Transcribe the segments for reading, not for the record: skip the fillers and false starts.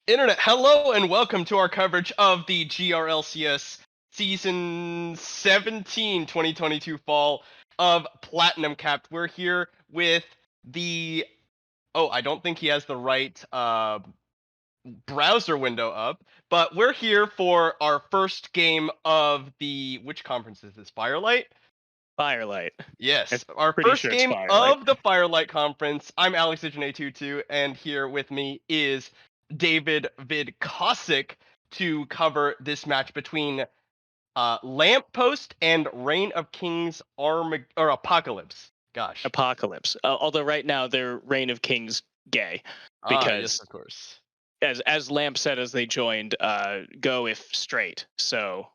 Internet, hello and welcome to our coverage of the GRLCS Season 17 2022 Fall of Platinum Capped. We're here with the... Oh, I don't think he has the right browser window up, but we're here for our first game of the... Which conference is this? Firelight? Firelight. Yes, It's our pretty first sure it's game Firelight. of the Firelight Conference. I'm AlexAgent822, and here with me is David Vidkosik to cover this match between Lampost and Reign of Kings Apocalypse. Gosh. Apocalypse. Although right now they're Reign of Kings gay Yes, because of course. as Lamp said as they joined, go if straight. So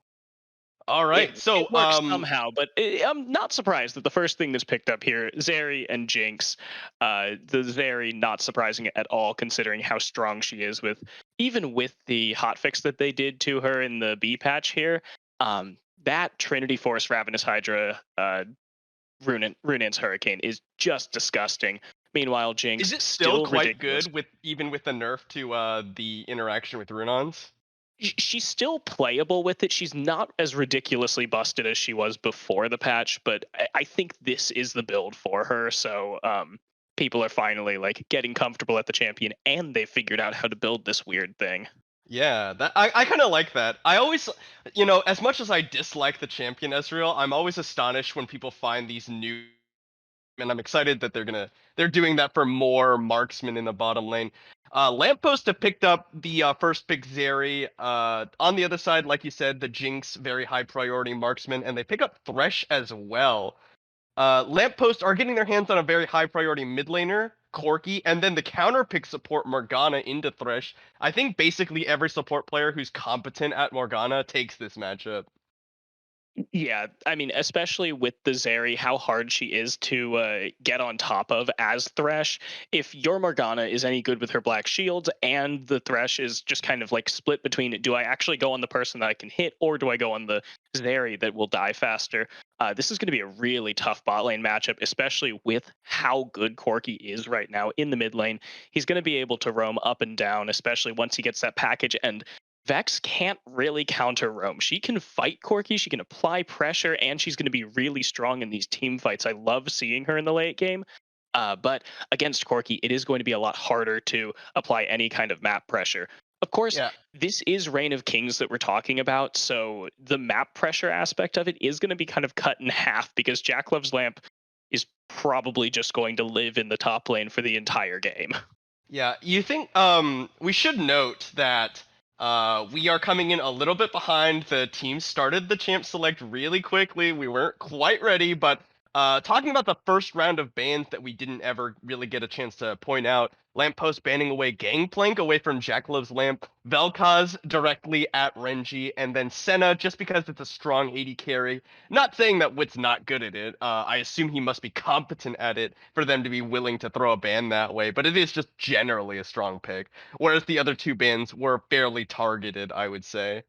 All right, it works somehow, but I'm not surprised that the first thing that's picked up here, Zeri and Jinx, the Zeri not surprising at all considering how strong she is even with the hotfix that they did to her in the B patch here. That Trinity Force Ravenous Hydra Runaan's Hurricane is just disgusting. Meanwhile, Jinx is it still quite ridiculous. good even with the nerf to the interaction with Runons? She's still playable with it. She's not as ridiculously busted as she was before the patch, but I think this is the build for her. So people are finally like getting comfortable at the champion, and they figured out how to build this weird thing. Yeah, I kind of like that. I always, as much as I dislike the champion Ezreal, I'm always astonished when people find these new, and I'm excited that they're doing that for more marksmen in the bottom lane. Lamppost have picked up the first pick Zeri. On the other side, like you said, the Jinx, very high priority marksman, and they pick up Thresh as well. Lamppost are getting their hands on a very high priority mid laner, Corki, and then the counter pick support Morgana into Thresh. I think basically every support player who's competent at Morgana takes this matchup. Yeah, I mean, especially with the Zeri, how hard she is to get on top of as Thresh. If your Morgana is any good with her Black Shields and the Thresh is just kind of like split between, do I actually go on the person that I can hit or do I go on the Zeri that will die faster? This is going to be a really tough bot lane matchup, especially with how good Corki is right now in the mid lane. He's going to be able to roam up and down, especially once he gets that package, and Vex can't really counter roam. She can fight Corki, she can apply pressure, and she's going to be really strong in these team fights. I love seeing her in the late game. But against Corki, it is going to be a lot harder to apply any kind of map pressure. Of course, Yeah. this is Reign of Kings that we're talking about, so the map pressure aspect of it is going to be kind of cut in half because Jack Love's Lamp is probably just going to live in the top lane for the entire game. Yeah, you think we should note that we are coming in a little bit behind. The team started the champ select really quickly. We weren't quite ready, but talking about the first round of bans that we didn't ever really get a chance to point out, Lamppost banning away Gangplank away from Jackalove's Lamp, Vel'Koz directly at Renji, and then Senna just because it's a strong AD carry. Not saying that Wit's not good at it. I assume he must be competent at it for them to be willing to throw a ban that way, but it is just generally a strong pick. Whereas the other two bans were fairly targeted, I would say.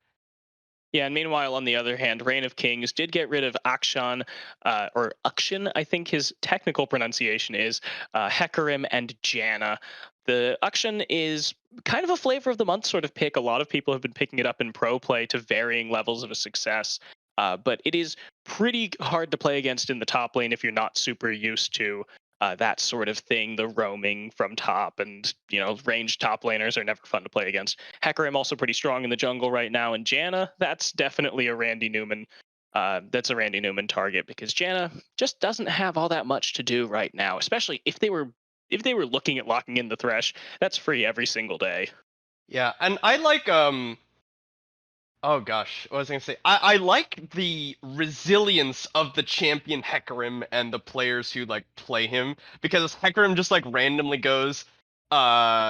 Yeah, and meanwhile, on the other hand, Reign of Kings did get rid of Akshan, or Akshan, I think his technical pronunciation is, Hecarim and Janna. The Akshan is kind of a flavor of the month sort of pick. A lot of people have been picking it up in pro play to varying levels of a success, but it is pretty hard to play against in the top lane if you're not super used to that sort of thing, the roaming from top, and ranged top laners are never fun to play against. Hecarim also pretty strong in the jungle right now, and Janna, that's definitely a Randy Newman. That's a Randy Newman target because Janna just doesn't have all that much to do right now, especially if they were looking at locking in the Thresh. That's free every single day. Yeah, and I like oh gosh, what was I gonna say? I like the resilience of the champion Hecarim and the players who like play him, because Hecarim just like randomly goes,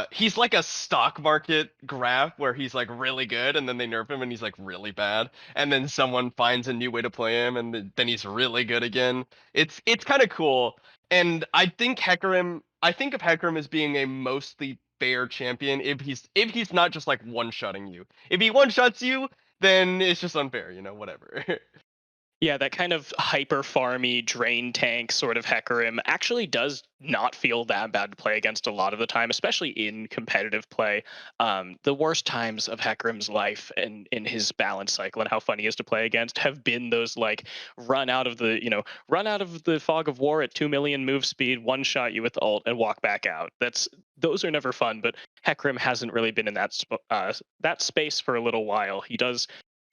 he's like a stock market graph where he's like really good and then they nerf him and he's like really bad, and then someone finds a new way to play him and then he's really good again. It's kind of cool, and I think of Hecarim as being a mostly fair champion if he's not just like one shotting you. If he one shots you, then it's just unfair, whatever. Yeah, that kind of hyper farmy drain tank sort of Hecarim actually does not feel that bad to play against a lot of the time, especially in competitive play. The worst times of Hecarim's life and in his balance cycle and how fun he is to play against have been those like run out of the fog of war at 2 million move speed, one shot you with ult and walk back out. Those are never fun, but Hecarim hasn't really been in that space for a little while. He does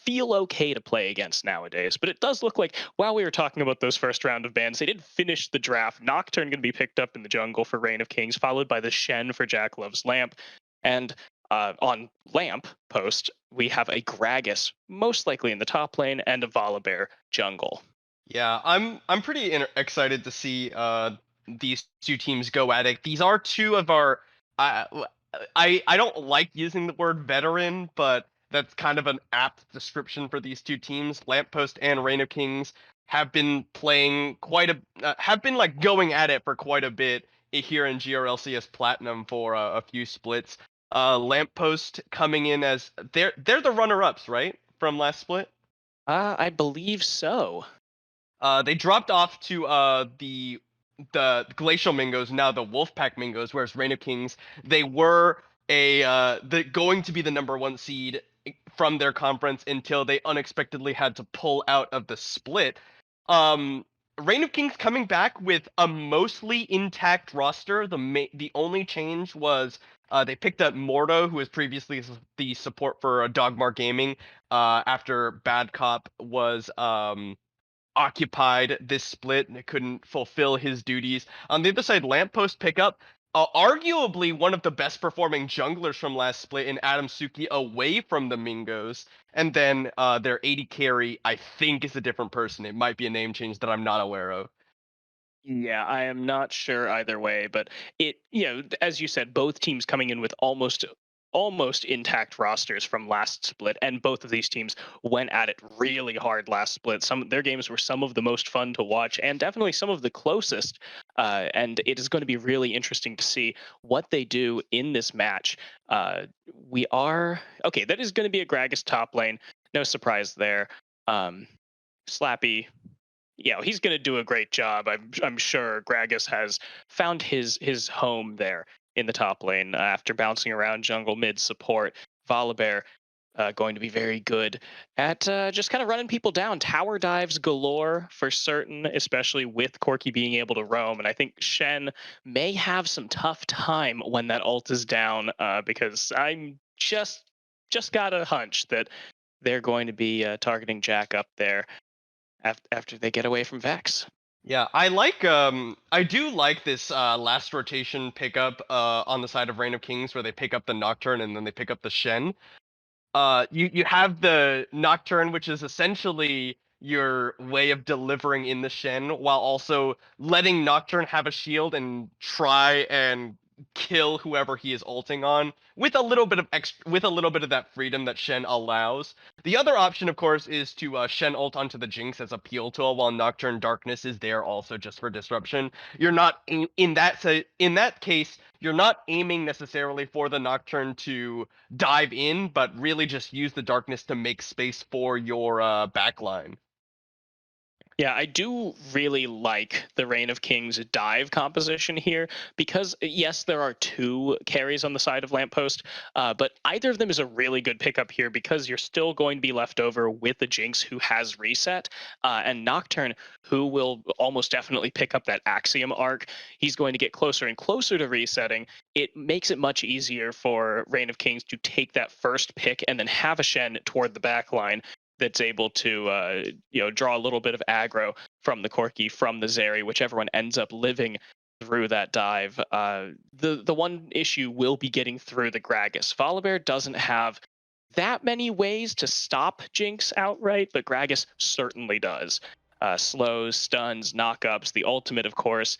feel okay to play against nowadays. But it does look like while we were talking about those first round of bans, they did finish the draft. Nocturne going to be picked up in the jungle for Reign of Kings, followed by the Shen for Jack Loves Lamp. And on Lamp post, we have a Gragas, most likely in the top lane, and a Volibear jungle. Yeah, I'm pretty excited to see these two teams go at it. These are two of our I I don't like using the word veteran, but that's kind of an apt description for these two teams. Lamppost and Reign of Kings have been playing have been like going at it for quite a bit here in GRLCS Platinum for a few splits. Lamppost coming in as they're the runner-ups, right? From last split. I believe so. They dropped off to the Glacial Mingos, now the Wolfpack Mingos, whereas Reign of Kings, they were going to be the number one seed from their conference until they unexpectedly had to pull out of the split. Reign of Kings coming back with a mostly intact roster. The only change was they picked up Mordo, who was previously the support for Dogmar Gaming, after Bad Cop was occupied this split and couldn't fulfill his duties. On the other side, Lamppost pick up arguably one of the best performing junglers from last split in Adam Suki away from the Mingos. And then their AD carry, I think, is a different person. It might be a name change that I'm not aware of. Yeah, I am not sure either way, but as you said, both teams coming in with almost intact rosters from last split, and both of these teams went at it really hard last split. Some their games were some of the most fun to watch, and definitely some of the closest. And it is going to be really interesting to see what they do in this match. We are okay. That is going to be a Gragas top lane. No surprise there. Slappy, he's going to do a great job. I'm sure Gragas has found his home there in the top lane after bouncing around jungle mid support. Volibear going to be very good at just kind of running people down. Tower dives galore for certain, especially with Corki being able to roam. And I think Shen may have some tough time when that ult is down because I'm just got a hunch that they're going to be targeting Jack up there after they get away from Vex. Yeah, I do like this last rotation pickup on the side of Reign of Kings where they pick up the Nocturne and then they pick up the Shen. You have the Nocturne, which is essentially your way of delivering in the Shen while also letting Nocturne have a shield and try and kill whoever he is ulting on with a little bit of that freedom that Shen allows. The other option, of course, is to Shen ult onto the Jinx as a peel tool while Nocturne Darkness is there also just for disruption. You're not in that case, you're not aiming necessarily for the Nocturne to dive in, but really just use the darkness to make space for your backline. Yeah, I do really like the Reign of Kings dive composition here because, yes, there are two carries on the side of Lamppost, but either of them is a really good pickup here because you're still going to be left over with the Jinx who has reset and Nocturne who will almost definitely pick up that Axiom arc. He's going to get closer and closer to resetting. It makes it much easier for Reign of Kings to take that first pick and then have a Shen toward the back line that's able to draw a little bit of aggro from the Corki, from the Zeri, whichever one ends up living through that dive. The one issue will be getting through the Gragas. Volibear doesn't have that many ways to stop Jinx outright, but Gragas certainly does. Slows, stuns, knockups, the ultimate, of course.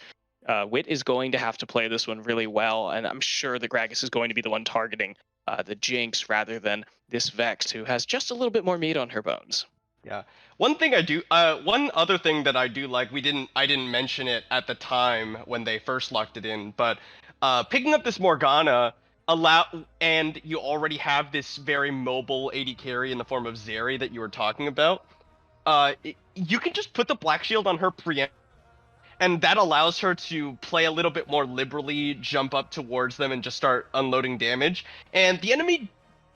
Wit is going to have to play this one really well, and I'm sure the Gragas is going to be the one targeting the Jinx rather than this Vex, who has just a little bit more meat on her bones. Yeah. One other thing that I do like, I didn't mention it at the time when they first locked it in, but picking up this Morgana and you already have this very mobile AD carry in the form of Zeri that you were talking about. you can just put the black shield on her preempt, and that allows her to play a little bit more liberally, jump up towards them, and just start unloading damage. And the enemy,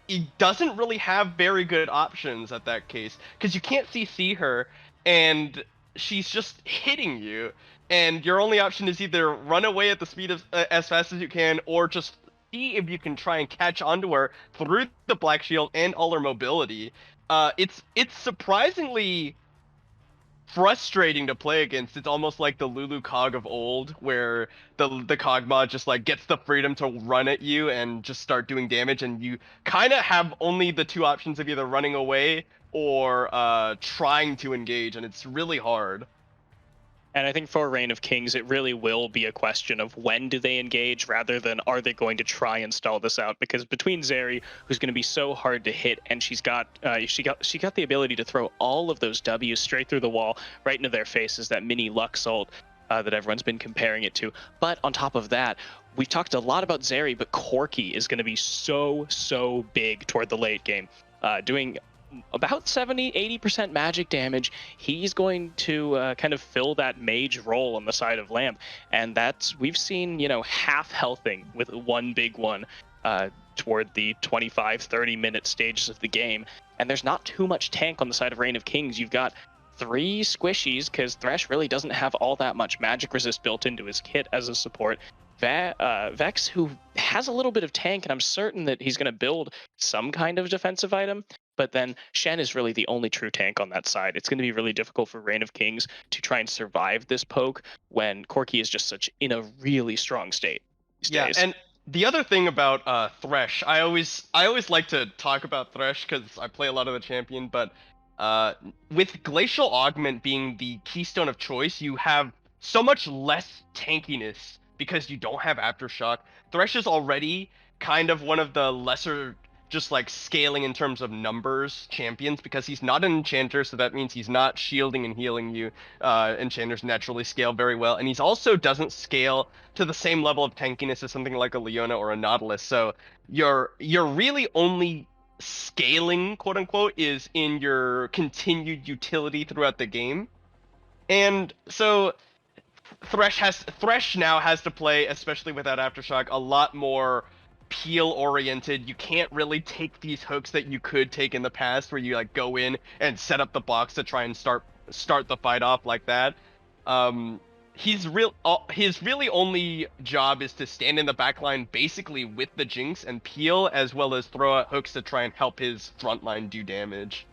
he doesn't really have very good options at that case because you can't CC her, and she's just hitting you. And your only option is either run away at the speed of as fast as you can, or just see if you can try and catch onto her through the black shield and all her mobility. It's surprisingly frustrating to play against. It's almost like the Lulu Cog of old, where the Cog mod just like gets the freedom to run at you and just start doing damage, and you kind of have only the two options of either running away or trying to engage, and it's really hard. And I think for Reign of Kings, it really will be a question of when do they engage rather than are they going to try and stall this out. Because between Zeri, who's going to be so hard to hit, and she got the ability to throw all of those W's straight through the wall, right into their faces, that mini Lux ult that everyone's been comparing it to. But on top of that, we've talked a lot about Zeri, but Corki is going to be so big toward the late game, doing about 70-80% magic damage. He's going to kind of fill that mage role on the side of Lamp, and we've seen half healthing with one big one toward the 25-30 minute stages of the game, and there's not too much tank on the side of Reign of Kings. You've got 3 squishies because Thresh really doesn't have all that much magic resist built into his kit as a support. Vex, who has a little bit of tank, and I'm certain that he's going to build some kind of defensive item. But then Shen is really the only true tank on that side. It's going to be really difficult for Reign of Kings to try and survive this poke when Corki is just in a really strong state these days. And the other thing about Thresh, I always like to talk about Thresh because I play a lot of the champion, but with Glacial Augment being the keystone of choice, you have so much less tankiness because you don't have Aftershock. Thresh is already kind of one of the lesser just like scaling in terms of numbers champions because he's not an enchanter, so that means he's not shielding and healing you. Enchanters naturally scale very well, and he's also doesn't scale to the same level of tankiness as something like a Leona or a Nautilus. So you're really only scaling, quote unquote, is in your continued utility throughout the game. And so Thresh now has to play, especially without Aftershock, a lot more peel oriented. You can't really take these hooks that you could take in the past where you like go in and set up the box to try and start the fight off like that. His really only job is to stand in the backline basically with the Jinx and peel, as well as throw out hooks to try and help his frontline do damage.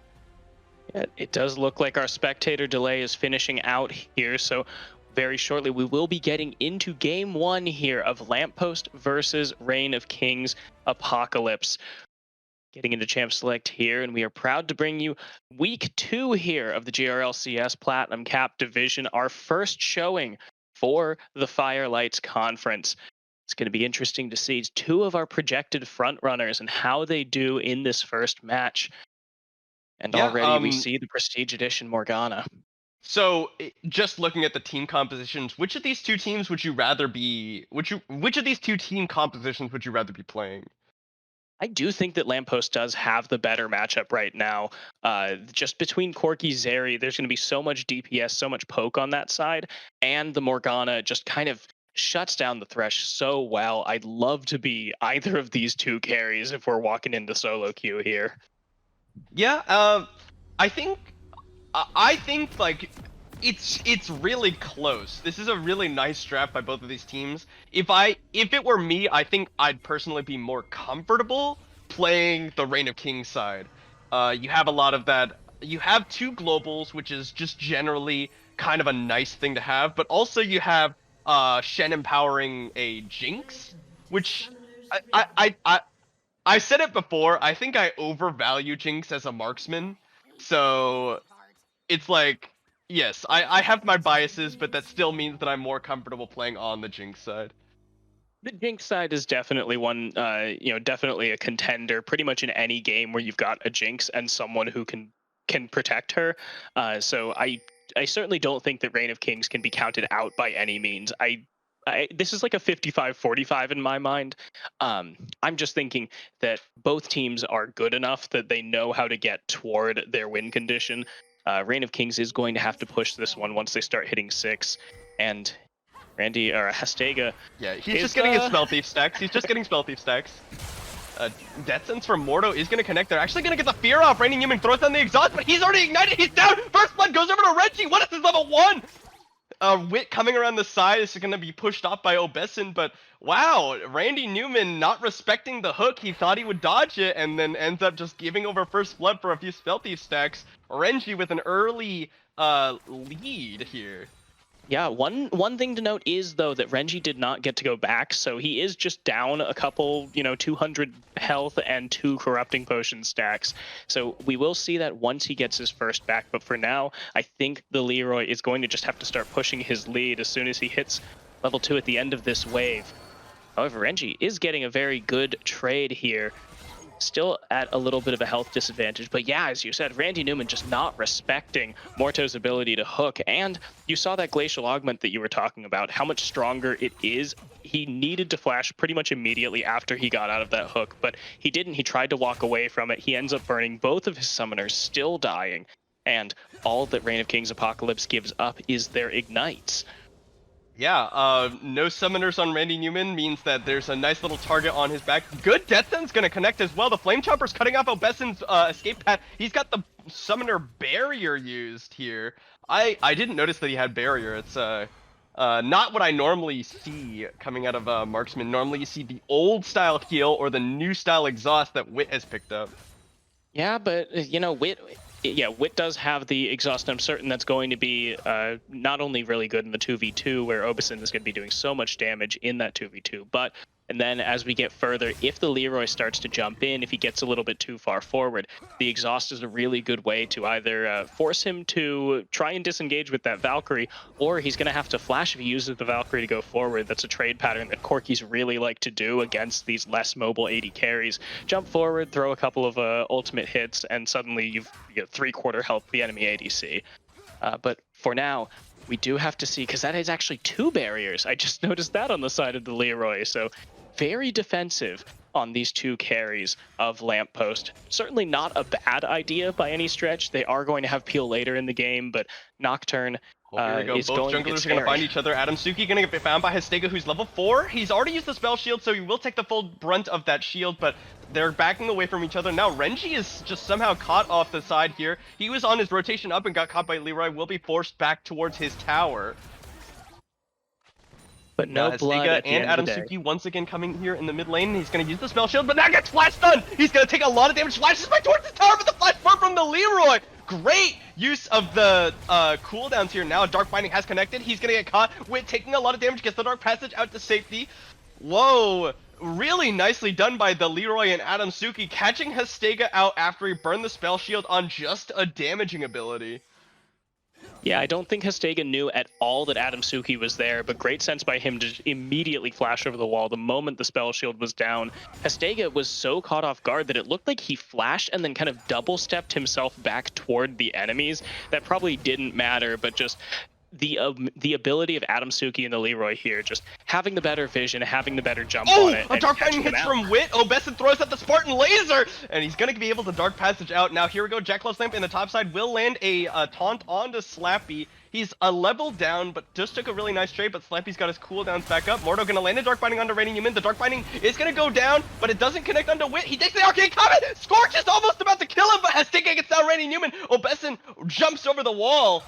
Yeah, it does look like our spectator delay is finishing out here, so very shortly we will be getting into game 1 here of Lampost versus Reign of Kings Apocalypse. Getting into Champ Select here, and we are proud to bring you week 2 here of the GRLCS Platinum Cap Division, our first showing for the Firelights Conference. It's going to be interesting to see 2 of our projected frontrunners and how they do in this first match. And already we see the Prestige Edition Morgana. So, just looking at the team compositions, which of these two teams would you rather be? Which of these two team compositions would you rather be playing? I do think that Lampost does have the better matchup right now. Just between Corki, Zeri, there's going to be so much DPS, so much poke on that side, and the Morgana just kind of shuts down the Thresh so well. I'd love to be either of these 2 carries if we're walking into solo queue here. Yeah, I think like it's really close. This is a really nice draft by both of these teams. If it were me, I think I'd personally be more comfortable playing the Reign of Kings side. You have a lot of that. You have 2 globals, which is just generally kind of a nice thing to have, but also you have Shen empowering a Jinx, which I said it before, I think I overvalue Jinx as a marksman. So it's like, yes, I have my biases, but that still means that I'm more comfortable playing on the Jinx side. The Jinx side is definitely one, definitely a contender pretty much in any game where you've got a Jinx and someone who can protect her. So I certainly don't think that Reign of Kings can be counted out by any means. This is like a 55-45 in my mind. I'm just thinking that both teams are good enough that they know how to get toward their win condition. Reign of Kings is going to have to push this one once they start hitting 6. And Hastega. Yeah, he's just getting his Spell Thief stacks. He's just getting Spell Thief stacks. Death Sense from Mordo is going to connect. They're actually going to get the fear off. Reigning Human throws down the exhaust, but he's already ignited. He's down. First blood goes over to Reggie. What is his level 1? Wit coming around the side is going to be pushed off by Obesin, but wow, Randy Newman not respecting the hook. He thought he would dodge it and then ends up just giving over first blood for a few Spell Thief stacks. Renji with an early lead here. Yeah, one thing to note is, though, that Renji did not get to go back, so he is just down a couple, 200 health and 2 corrupting potion stacks. So we will see that once he gets his first back, but for now, I think the Leroy is going to just have to start pushing his lead as soon as he hits level 2 at the end of this wave. However, Renji is getting a very good trade here. Still at a little bit of a health disadvantage, but yeah, as you said, Randy Newman just not respecting Morto's ability to hook, and you saw that glacial augment that you were talking about, how much stronger it is. He needed to flash pretty much immediately after he got out of that hook, but he didn't. He tried to walk away from it. He ends up burning both of his summoners, still dying, and all that Reign of Kings Apocalypse gives up is their ignites. Yeah, no summoners on Randy Newman means that there's a nice little target on his back. Good Death Sense gonna connect as well. The Flame Chopper's cutting off Obesin's escape path. He's got the summoner barrier used here. I didn't notice that he had barrier. It's not what I normally see coming out of Marksman. Normally you see the old style heal or the new style exhaust that Wit has picked up. Yeah, but Wit does have the exhaust, and I'm certain that's going to be not only really good in the 2v2, where Obesin is going to be doing so much damage in that 2v2, but and then as we get further, if the Leroy starts to jump in, if he gets a little bit too far forward, the exhaust is a really good way to either force him to try and disengage with that Valkyrie, or he's going to have to flash if he uses the Valkyrie to go forward. That's a trade pattern that Corkis really like to do against these less mobile AD carries. Jump forward, throw a couple of ultimate hits, and suddenly you've got 3/4 health the enemy ADC. But for now, we do have to see, because that is actually 2 barriers. I just noticed that on the side of the Leroy. So very defensive on these 2 carries of Lampost. Certainly not a bad idea by any stretch. They are going to have Peel later in the game, but Nocturne Here we go. is Both going junglers to are going to find each other. Adamsuki going to get found by Hastega, who's level 4. He's already used the spell shield, so he will take the full brunt of that shield, but they're backing away from each other. Now Renji is just somehow caught off the side here. He was on his rotation up and got caught by Leroy, will be forced back towards his tower. But no blood at the and end of the day. Adamsuki once again coming here in the mid lane. He's going to use the spell shield, but now gets flash stunned. He's going to take a lot of damage. Flashes back towards the tower, but the flash burn from the Leroy. Great use of the cooldowns here. Now Dark Binding has connected. He's going to get caught with taking a lot of damage. Gets the Dark Passage out to safety. Whoa. Really nicely done by the Leroy and Adamsuki, catching Hastega out after he burned the spell shield on just a damaging ability. Yeah, I don't think Hastega knew at all that Adamsuki was there, but great sense by him to just immediately flash over the wall the moment the spell shield was down. Hastega was so caught off guard that it looked like he flashed and then kind of double-stepped himself back toward the enemies. That probably didn't matter, but just the ability of Adamsuki and the Leroy here, just having the better vision, having the better jump on it. A Dark Binding hits from Wit. Obesin throws out the Spartan Laser, and he's going to be able to Dark Passage out. Now here we go. Jackalope's Lamp in the top side will land a taunt onto Slappy. He's a level down, but just took a really nice trade, but Slappy's got his cooldowns back up. Mordo going to land a Dark Binding onto Randy Newman. The Dark Binding is going to go down, but it doesn't connect onto Wit. He takes the Arcane Comet! Scorch is almost about to kill him, but Hastega gets down Randy Newman. Obesin jumps over the wall.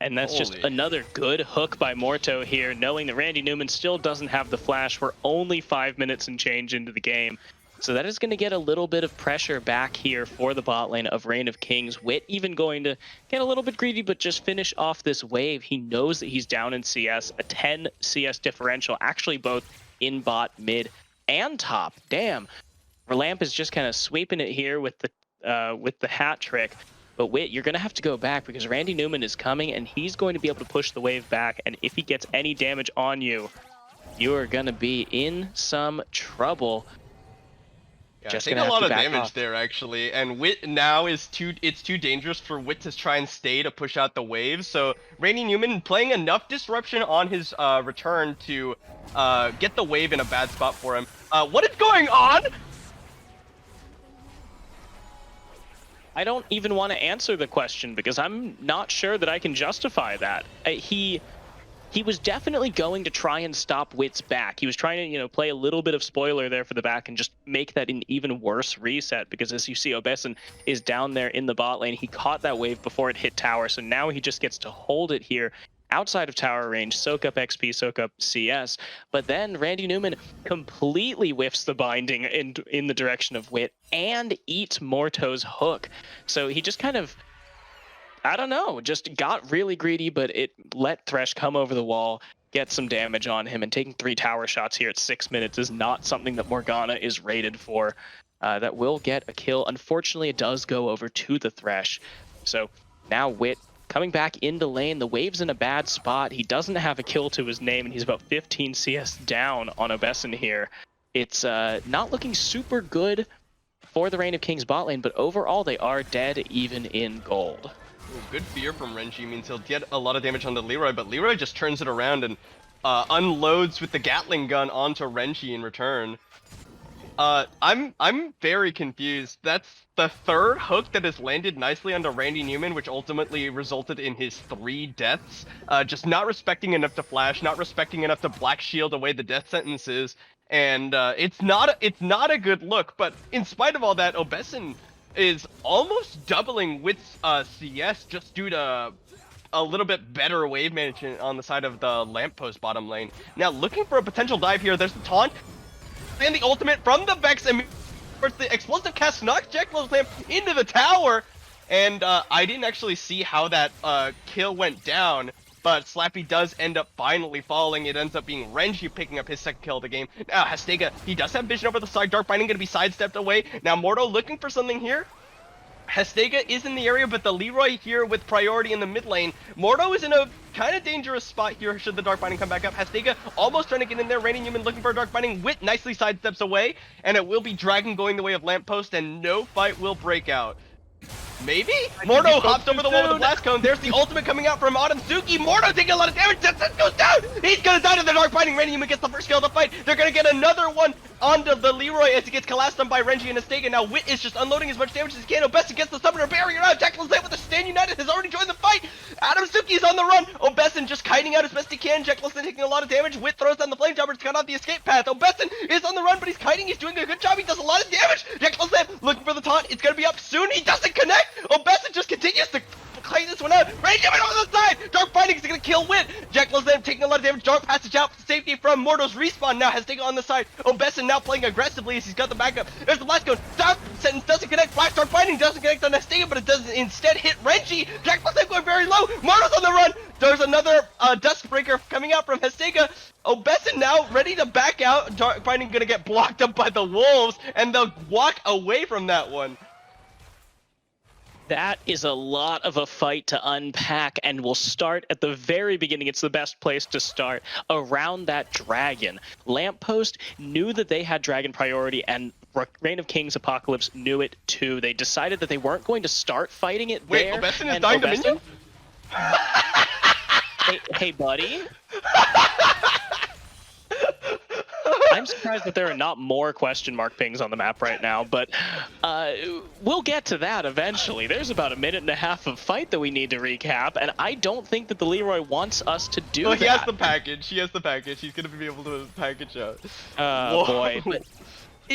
And that's just another good hook by Morto here, knowing that Randy Newman still doesn't have the flash. We're only 5 minutes and change into the game. So that is going to get a little bit of pressure back here for the bot lane of Reign of Kings. Wit even going to get a little bit greedy, but just finish off this wave. He knows that he's down in CS, a 10 CS differential, actually both in bot, mid, and top. Damn. Relamp is just kind of sweeping it here with the hat trick. But Wit, you're going to have to go back because Randy Newman is coming and he's going to be able to push the wave back. And if he gets any damage on you, you are going to be in some trouble. Yeah, just take a lot of damage there, actually. And Wit now is it's too dangerous for Wit to try and stay to push out the waves. So Randy Newman playing enough disruption on his return to get the wave in a bad spot for him. What is going on? I don't even want to answer the question because I'm not sure that I can justify that. He was definitely going to try and stop Wit's back. He was trying to, play a little bit of spoiler there for the back and just make that an even worse reset because as you see, Obesin is down there in the bot lane. He caught that wave before it hit tower, so now he just gets to hold it here outside of tower range, soak up XP, soak up CS. But then Randy Newman completely whiffs the binding in the direction of Wit and eats Morto's hook. So he just kind of, I don't know, just got really greedy, but it let Thresh come over the wall, get some damage on him, and taking 3 tower shots here at 6 minutes is not something that Morgana is rated for. That will get a kill. Unfortunately, it does go over to the Thresh. So now Wit coming back into lane. The wave's in a bad spot. He doesn't have a kill to his name, and he's about 15 CS down on Obesin here. It's not looking super good for the Reign of Kings bot lane, but overall they are dead even in gold. Ooh, good fear from Renji means he'll get a lot of damage onto Leroy, but Leroy just turns it around and unloads with the Gatling gun onto Renji in return. I'm very confused. That's the 3rd hook that has landed nicely onto Randy Newman, which ultimately resulted in his 3 deaths. Just not respecting enough to flash, not respecting enough to black shield away the death sentences, and it's not a good look. But in spite of all that, Obesin is almost doubling Wit's CS just due to a little bit better wave management on the side of the Lampost bottom lane. Now looking for a potential dive here. There's the taunt and the ultimate from the Vex, and the explosive cast knocks Jekyll's Lamp into the tower. And I didn't actually see how that kill went down, but Slappy does end up finally falling. It ends up being Renji picking up his 2nd kill of the game. Now Hastega, he does have vision over the side. Dark Binding going to be sidestepped away. Now Morto looking for something here. Hastega is in the area, but the Leroy here with priority in the mid lane. Morto is in a kind of dangerous spot here should the Dark Binding come back up. Hastega almost trying to get in there. Randy Newman looking for a Dark Binding. Wit nicely sidesteps away, and it will be Dragon going the way of Lamppost, and no fight will break out. Maybe? Morto hops over the wall with the Blast Cone. There's the ultimate coming out from Suki. Morto taking a lot of damage. That goes down. He's going to die to the Dark Binding. Randy Newman gets the first kill of the fight. They're going to get another one onto the Leroy as he gets collapsed on by Renji and Hastega. Now Wit is just unloading as much damage as he can. Obesin gets the Summoner barrier out. Jacqueline's there with the Stand United has already joined the fight. Suki's on the run. Obesin just kiting out as best he can. Jacqueline's taking a lot of damage. Wit throws down the Flame Jumper to cut off the escape path. Obesin is on the run, but he's kiting. He's doing a good job. He does a lot of damage. Jacqueline's looking for the taunt. It's going to be up soon. He doesn't connect. Obesin just continues to play this one out. Range him over the side. Dark Binding is going to kill Wit. Jekyll's then taking a lot of damage. Dark passage out for safety from Morto's respawn. Now has taken on the side. Obesin now playing aggressively as he's got the backup. There's the Blast Cone. Dark Sentence doesn't connect. Flash Dark Binding doesn't connect on Hastega, but it does instead hit Renji. Jekyll's then going very low. Morto's on the run. There's another Duskbreaker coming out from Hastega. Obesin now ready to back out. Dark Binding going to get blocked up by the Wolves, and they'll walk away from that one. That is a lot of a fight to unpack, and we'll start at the very beginning. It's the best place to start, around that dragon. Lamppost knew that they had dragon priority, and Reign of Kings Apocalypse knew it too. They decided that they weren't going to start fighting it there. Wait, Obesin is dying to minion? Hey, buddy. I'm surprised that there are not more question mark pings on the map right now, but we'll get to that eventually. There's about a minute and a half of fight that we need to recap, and I don't think that the Leroy wants us to do that. He has the package. He has the package. He's going to be able to package out. Boy. But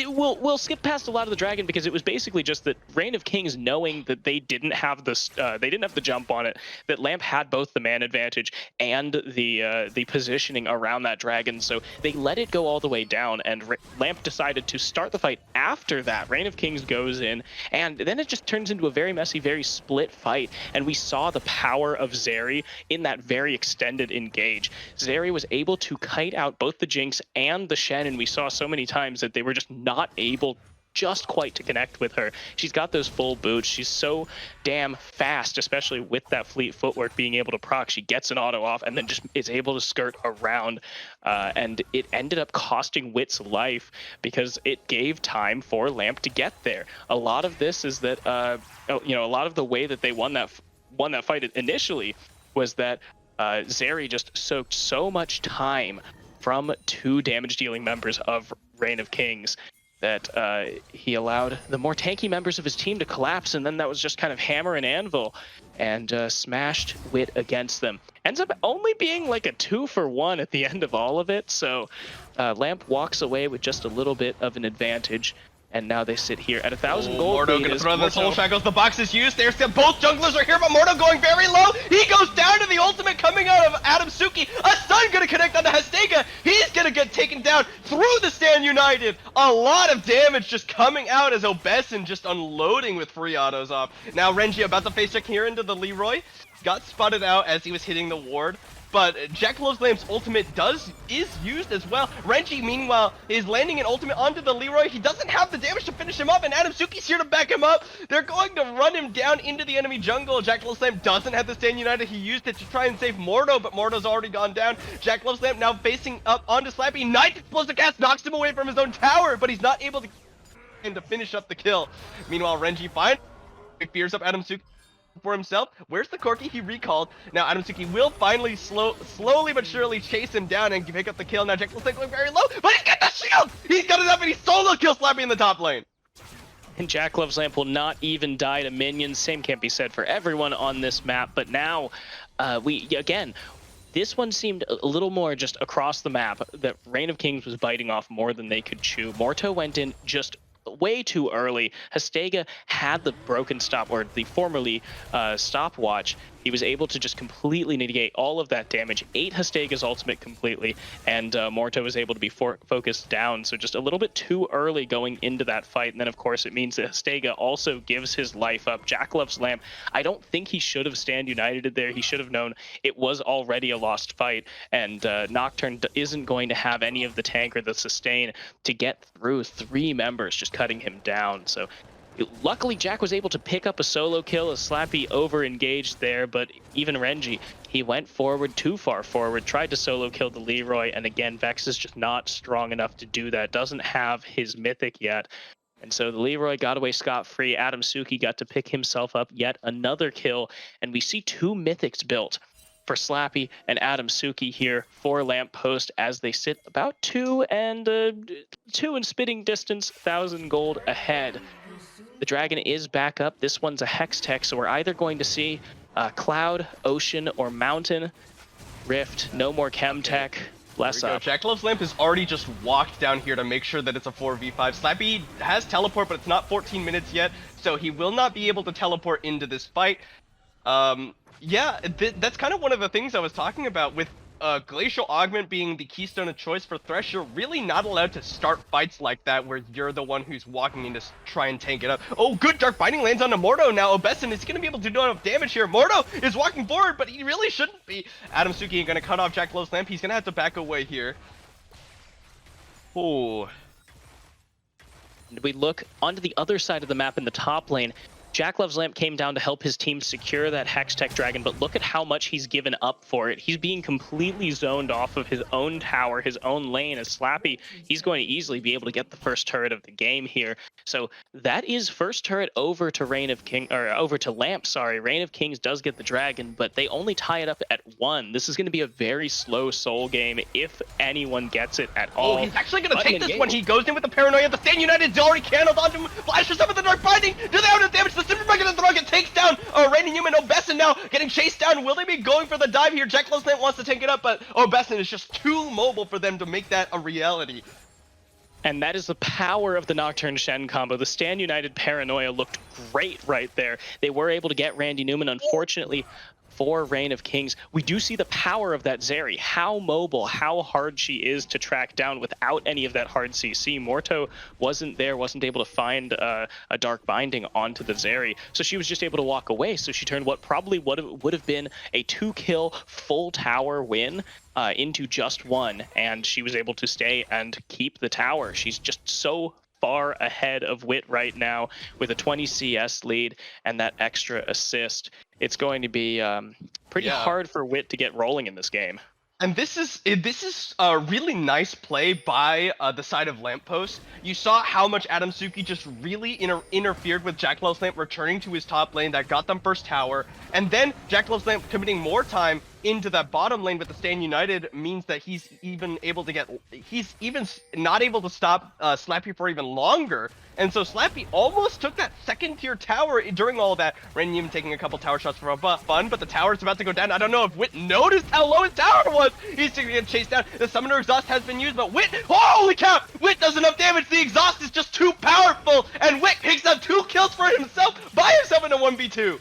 we'll skip past a lot of the dragon because it was basically just that Reign of Kings, knowing that they didn't have the jump on it, that Lamp had both the man advantage and the positioning around that dragon, so they let it go all the way down, and Lamp decided to start the fight after that. Reign of Kings goes in, and then it just turns into a very messy, very split fight, and we saw the power of Zeri in that very extended engage. Zeri was able to kite out both the Jinx and the Shen, and we saw so many times that they were just not able just quite to connect with her. She's got those full boots. She's so damn fast, especially with that fleet footwork being able to proc. She gets an auto off and then just is able to skirt around. And it ended up costing Wit's life because it gave time for Lamp to get there. A lot of this is that, a lot of the way that they won that fight initially was that Zeri just soaked so much time from 2 damage dealing members of Reign of Kings that he allowed the more tanky members of his team to collapse, and then that was just kind of hammer and anvil, and smashed Wit against them. Ends up only being like a 2-for-1 at the end of all of it, so Lamp walks away with just a little bit of an advantage. And now they sit here at 1,000 gold. Mordo gonna throw the soul shackles. The box is used. There's both junglers are here, but Mordo going very low. He goes down to the ultimate coming out of Adamsuki. A stun gonna connect onto Hastega. He's gonna get taken down through the Stand United. A lot of damage just coming out as Obesin just unloading with free autos off. Now Renji about to face check here into the Leroy. Got spotted out as he was hitting the ward. But Jackalo's Lamp's ultimate is used as well. Renji, meanwhile, is landing an ultimate onto the Leroy. He doesn't have the damage to finish him up, and Adamsuki's here to back him up. They're going to run him down into the enemy jungle. Jackalo's Lamp doesn't have the Stand United. He used it to try and save Mordo, but Mordo's already gone down. Jackalo's Lamp now facing up onto Slappy. Nice explosive cast knocks him away from his own tower, but he's not able to finish up the kill. Meanwhile, Renji finally fears up Adamsuki for himself. Where's the Corki? He recalled. Now Adamsuki will finally slowly but surely chase him down and pick up the kill. Now Jekyll's going very low, but he's got the shield! He's got it up and he's solo kill Slappy in the top lane. And Jack Love's Lamp will not even die to minions. Same can't be said for everyone on this map, but now this one seemed a little more just across the map that Reign of Kings was biting off more than they could chew. Morto went in just way too early. Hastega had the broken stop, or the formerly stopwatch. He was able to just completely negate all of that damage, ate Hastega's ultimate completely, and Morto was able to be focused down. So just a little bit too early going into that fight. And then, of course, it means that Hastega also gives his life up. Jack Love's Lamp, I don't think he should have Stand United there. He should have known it was already a lost fight, and Nocturne isn't going to have any of the tank or the sustain to get through 3 members just cutting him down. So luckily, Jack was able to pick up a solo kill as Slappy over-engaged there, but even Renji, he went forward, too far forward, tried to solo kill the Leroy, and again, Vex is just not strong enough to do that, doesn't have his mythic yet. And so the Leroy got away scot-free. Adamsuki got to pick himself up yet another kill, and we see 2 mythics built for Slappy and Adamsuki here for Lampost as they sit about 2 and spitting distance, 1,000 gold ahead. The dragon is back up. This one's a Hex Tech, so we're either going to see Cloud, Ocean, or Mountain. Rift, no more Chem Tech. Bless up. Jack Love's Lamp has already just walked down here to make sure that it's a 4v5. Slappy has teleport, but it's not 14 minutes yet, so he will not be able to teleport into this fight. Yeah, that's kind of one of the things I was talking about with Glacial Augment being the keystone of choice for Thresh. You're really not allowed to start fights like that where you're the one who's walking in to try and tank it up. Oh, good Dark Binding lands onto Mordo now. Obesin is going to be able to do enough damage here. Mordo is walking forward, but he really shouldn't be. Adamsuki going to cut off Jack Love's Lamp. He's going to have to back away here. Oh. And we look onto the other side of the map in the top lane. Jack Love's Lamp came down to help his team secure that Hextech Dragon, but look at how much he's given up for it. He's being completely zoned off of his own tower, his own lane. As Slappy, he's going to easily be able to get the first turret of the game here. So that is first turret over to Lamp, sorry. Reign of Kings does get the dragon, but they only tie it up at 1. This is going to be a very slow soul game if anyone gets it at all. Oh, he's actually going to take this one. He goes in with the Paranoia. The Stand United's already candled onto him. Flashes up with the Dark Binding. Do they have enough damage? The Super Mega of the Rocket takes down Reigning Human. Obesin now getting chased down. Will they be going for the dive here? Jack Love's Lamp wants to tank it up, but Obesin is just too mobile for them to make that a reality. And that is the power of the Nocturne Shen combo. The Stand United Paranoia looked great right there. They were able to get Randy Newman. Unfortunately, for Reign of Kings, we do see the power of that Zeri, how mobile, how hard she is to track down without any of that hard CC. Morto wasn't there, wasn't able to find a Dark Binding onto the Zeri, so she was just able to walk away. So she turned what probably would have been a 2-kill full tower win into just 1, and she was able to stay and keep the tower. She's just so far ahead of Wit right now with a 20 CS lead and that extra assist. It's going to be pretty hard for Wit to get rolling in this game. And this is a really nice play by the side of Lampost. You saw how much Adamsuki just really interfered with Jack Love's Lamp returning to his top lane. That got them first tower. And then Jack Love's Lamp committing more time into that bottom lane with the Stand United means that he's even not able to stop Slappy for even longer. And so Slappy almost took that second tier tower during all of that. Randy Newman taking a couple tower shots for fun, but the tower's about to go down. I don't know if Wit noticed how low his tower was. He's going to get chased down. The Summoner Exhaust has been used, but Wit, holy cow! Wit does enough damage. The Exhaust is just too powerful, and Wit picks up 2 kills for himself by himself in a 1v2.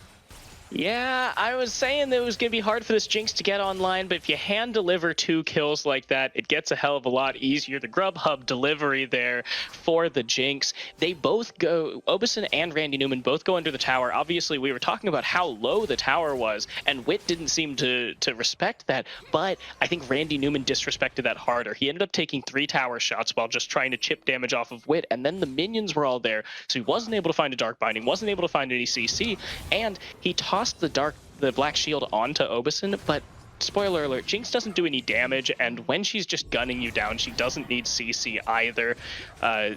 Yeah, I was saying that it was going to be hard for this Jinx to get online, but if you hand deliver 2 kills like that, it gets a hell of a lot easier. The Grubhub delivery there for the Jinx. They both go, Obeson and Randy Newman both go under the tower. Obviously, we were talking about how low the tower was, and Wit didn't seem to respect that, but I think Randy Newman disrespected that harder. He ended up taking 3 tower shots while just trying to chip damage off of Wit, and then the minions were all there, so he wasn't able to find a Dark Binding, wasn't able to find any CC, and he tossed the Black Shield onto Obeson, but spoiler alert, Jinx doesn't do any damage, and when she's just gunning you down, she doesn't need CC either.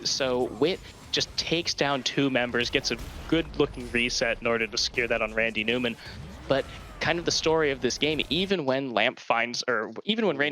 So Wit just takes down 2 members, gets a good-looking reset in order to secure that on Randy Newman. But kind of the story of this game, even when Reign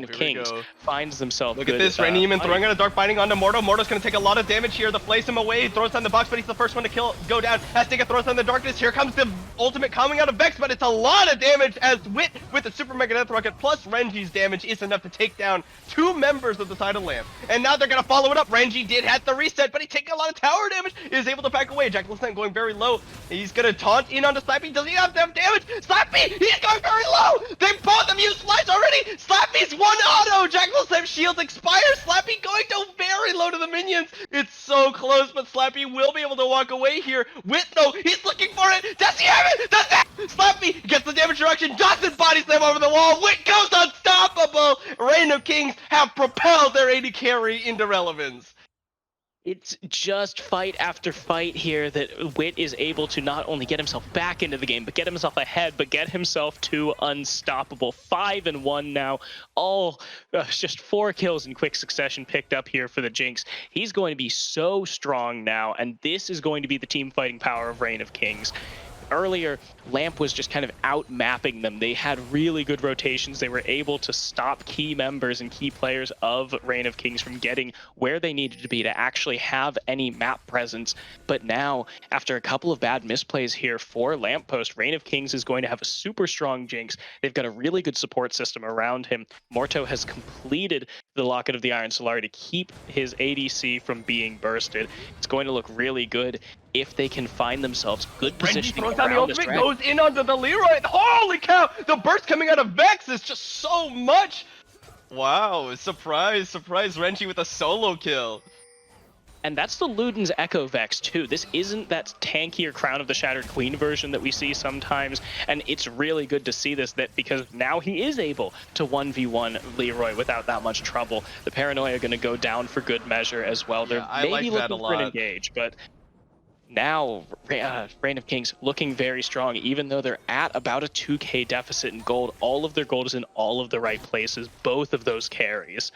of Kings finds themselves. Look at this, Randy Newman throwing out a Dark Binding onto Mordo. Mordo's going to take a lot of damage here. The plays him away, he throws down the box, but he's the first one to go down. Has to get throws down the darkness. Here comes the ultimate coming out of Vex, but it's a lot of damage as Wit with the Super Mega Death Rocket plus Renji's damage is enough to take down 2 members of the side of Lamp. And now they're going to follow it up. Renji did have the reset, but he taking a lot of tower damage. He is able to back away. Jackal's going very low. He's going to taunt in onto Slappy. Does he have enough damage? Slappy! He's going very low! They both have used Flies already! Slappy's 1 auto! Jackal's shields expire! Slappy going to very low to the minions! It's so close, but Slappy will be able to walk away here. Wit, though, he's looking for it! Does he have it? Does that? Slappy gets the damage reduction, doesn't body slam over the wall! Wit goes unstoppable! Reign of Kings have propelled their AD carry into relevance. It's just fight after fight here that Wit is able to not only get himself back into the game, but get himself ahead, but get himself to unstoppable. 5-1 now. All just 4 kills in quick succession picked up here for the Jinx. He's going to be so strong now, and this is going to be the team fighting power of Reign of Kings. Earlier, Lamp was just kind of out-mapping them. They had really good rotations. They were able to stop key members and key players of Reign of Kings from getting where they needed to be to actually have any map presence. But now, after a couple of bad misplays here for Lampost, Reign of Kings is going to have a super strong Jinx. They've got a really good support system around him. Morto has completed the Locket of the Iron Solar to keep his ADC from being bursted. It's going to look really good if they can find themselves good positioning Renji throws down the ultimate, goes in onto the Leroy. Holy cow! The burst coming out of Vex is just so much. Wow, surprise, Renji with a solo kill. And that's the Luden's Echo Vex too. This isn't that tankier Crown of the Shattered Queen version that we see sometimes, and it's really good to see this, because now he is able to 1v1 Leroy without that much trouble. The Paranoia are going to go down for good measure as well. They're maybe looking for an engage, but now Reign of Kings looking very strong, even though they're at about a 2k deficit in gold. All of their gold is in all of the right places, both of those carries.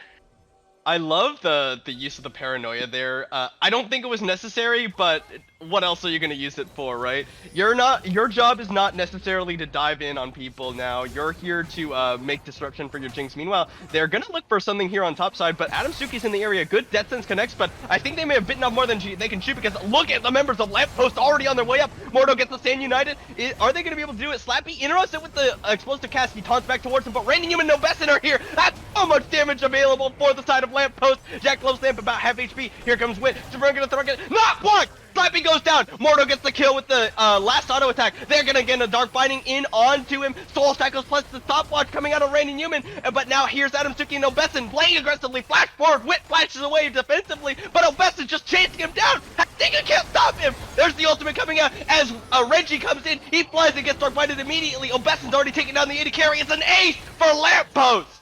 I love the use of the Paranoia there. I don't think it was necessary, but what else are you going to use it for, right? Your job is not necessarily to dive in on people now. You're here to make disruption for your Jinx. Meanwhile, they're going to look for something here on top side, but Adam Suki's in the area. Good Death Sense connects, but I think they may have bitten off more than they can shoot, because look at the members of Lampost already on their way up. Mordo gets the Stand United. Are they going to be able to do it? Slappy interrupts it with the explosive cast. He taunts back towards him, but Randy Newman and Nobessen are here. That's so much damage available for the side of Lampost. Jack loves Lamp about half HP. Here comes Wit. Super gonna throw it. Not blocked! Slappy goes down. Mordo gets the kill with the last auto attack. They're gonna get a Dark Binding in onto him. Soul Cycles plus the stopwatch coming out of Randy Newman. But now here's Adam Suki and Obeson playing aggressively. Flash forward. Wit flashes away defensively, but Obeson just chasing him down. I think I can't stop him. There's the ultimate coming out as Reggie comes in. He flies and gets Dark Binded immediately. Obeson's already taking down the AD carry. It's an ace for Lampost.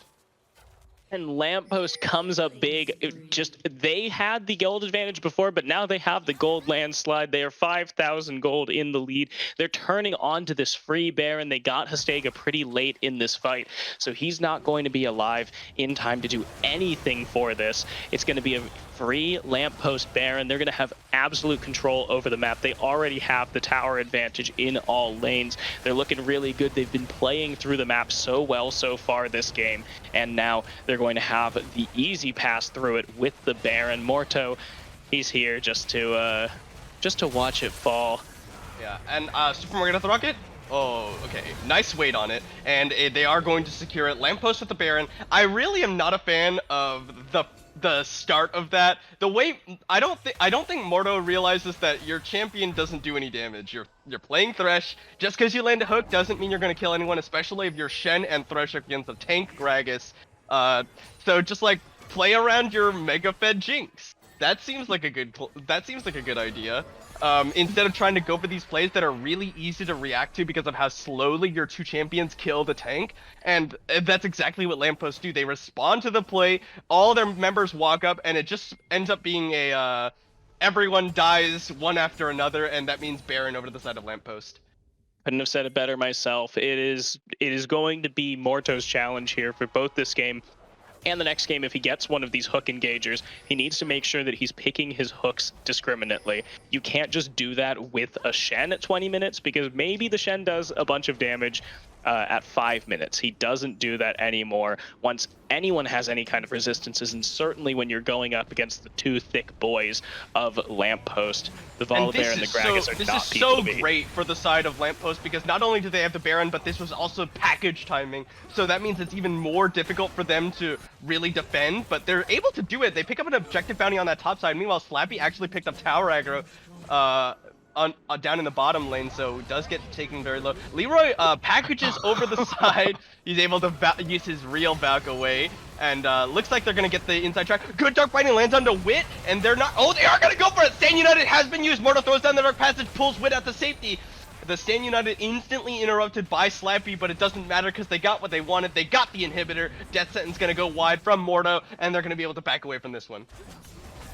And Lampost comes up big. They had the gold advantage before, but now they have the gold landslide. They are 5,000 gold in the lead. They're turning onto this free Baron. They got Hastega pretty late in this fight, so he's not going to be alive in time to do anything for this. It's going to be a free Lampost Baron. They're going to have absolute control over the map. They already have the tower advantage in all lanes. They're looking really good. They've been playing through the map so well so far this game, and now they're going to have the easy pass through it with the Baron. Morto, he's here just to watch it fall. Yeah, and Super the Rocket. Oh, okay. Nice weight on it, and they are going to secure it. Lampost with the Baron. I really am not a fan of the start of that. The way I don't think Morto realizes that your champion doesn't do any damage. You're playing Thresh. Just because you land a hook doesn't mean you're going to kill anyone, especially if you're Shen and Thresh against a tank Gragas. So just like play around your Mega Fed Jinx. That seems like a good idea. Instead of trying to go for these plays that are really easy to react to because of how slowly your two champions kill the tank. And that's exactly what Lampost do. They respond to the play, all their members walk up, and it just ends up being a everyone dies one after another, and that means Baron over to the side of Lampost. Couldn't have said it better myself. It is going to be Morto's challenge here for both this game and the next game. If he gets one of these hook engagers, he needs to make sure that he's picking his hooks discriminately. You can't just do that with a Shen at 20 minutes, because maybe the Shen does a bunch of damage at 5 minutes. He doesn't do that anymore once anyone has any kind of resistances, and certainly when you're going up against the two thick boys of Lampost. The Volibear and the Gragas are not people to beat. This is so great for the side of Lampost, because not only do they have the Baron, but this was also package timing, so that means it's even more difficult for them to really defend, but they're able to do it. They pick up an objective bounty on that top side. Meanwhile, Slappy actually picked up tower aggro down in the bottom lane, so it does get taken very low. Leroy packages over the side. He's able to use his real back away, and looks like they're gonna get the inside track. Good dark binding lands onto Wit, and they're not. Oh, they are gonna go for it. Stand United has been used. Morto throws down the dark passage, pulls Wit at the safety. The Stand United instantly interrupted by Slappy, but it doesn't matter because they got what they wanted. They got the inhibitor. Death Sentence gonna go wide from Morto, and they're gonna be able to back away from this one.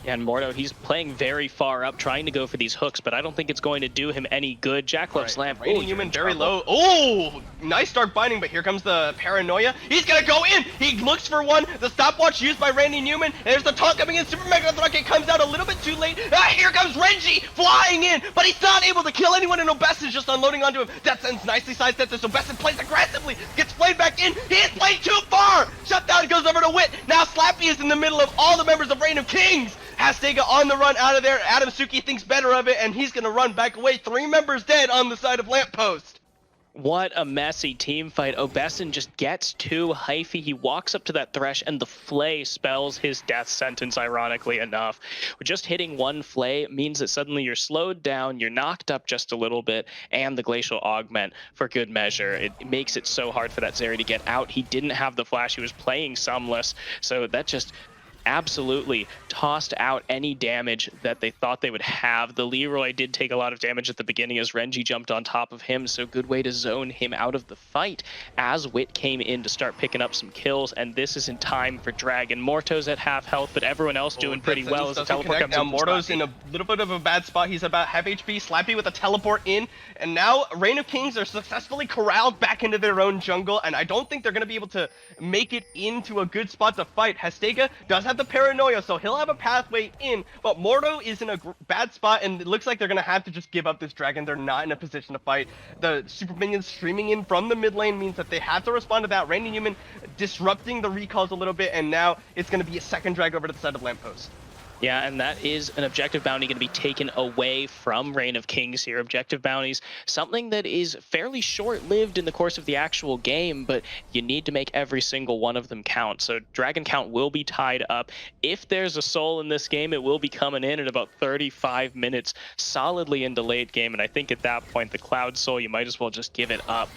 And Morto, he's playing very far up, trying to go for these hooks, but I don't think it's going to do him any good. Jackalope's Lamp. Raining Human very low. Oh, nice dark binding, but here comes the Paranoia. He's gonna go in. He looks for one. The stopwatch used by Randy Newman. And there's the taunt coming in. Super Mega Rocket comes out a little bit too late. Here comes Renji flying in, but he's not able to kill anyone, and Obes's just unloading onto him. Death Sentence nicely sidesteps this. Obes plays aggressively, gets played back in. He is playing too far. Shutdown goes over to Wit. Now Slappy is in the middle of all the members of Reign of Kings. Hastega on the run out of there. Adam Suki thinks better of it, and he's going to run back away. 3 members dead on the side of Lampost. What a messy team fight. Obesin just gets too hyphy. He walks up to that Thresh, and the Flay spells his death sentence, ironically enough. Just hitting one Flay means that suddenly you're slowed down, you're knocked up just a little bit, and the Glacial Augment for good measure. It makes it so hard for that Zeri to get out. He didn't have the flash. He was playing Sumless, so that just absolutely tossed out any damage that they thought they would have. The Leroy did take a lot of damage at the beginning as Renji jumped on top of him, so good way to zone him out of the fight as Wit came in to start picking up some kills, and this is in time for Dragon. Morto's at half health, but everyone else doing pretty well as the teleport comes in. Now Morto's in a little bit of a bad spot. He's about half HP. Slappy with a teleport in, and now Reign of Kings are successfully corralled back into their own jungle, and I don't think they're going to be able to make it into a good spot to fight. Hastega does have the Paranoia, so he'll have a pathway in, but Morto is in a bad spot, and it looks like they're gonna have to just give up this dragon. They're not in a position to fight. The super minions streaming in from the mid lane means that they have to respond to that. Randy Newman disrupting the recalls a little bit, and now it's gonna be a second drag over to the side of Lampost. Yeah, and that is an objective bounty going to be taken away from Reign of Kings here. Objective bounties, something that is fairly short-lived in the course of the actual game, but you need to make every single one of them count. So Dragon count will be tied up. If there's a soul in this game, it will be coming in at about 35 minutes, solidly into late game, and I think at that point, the Cloud Soul, you might as well just give it up.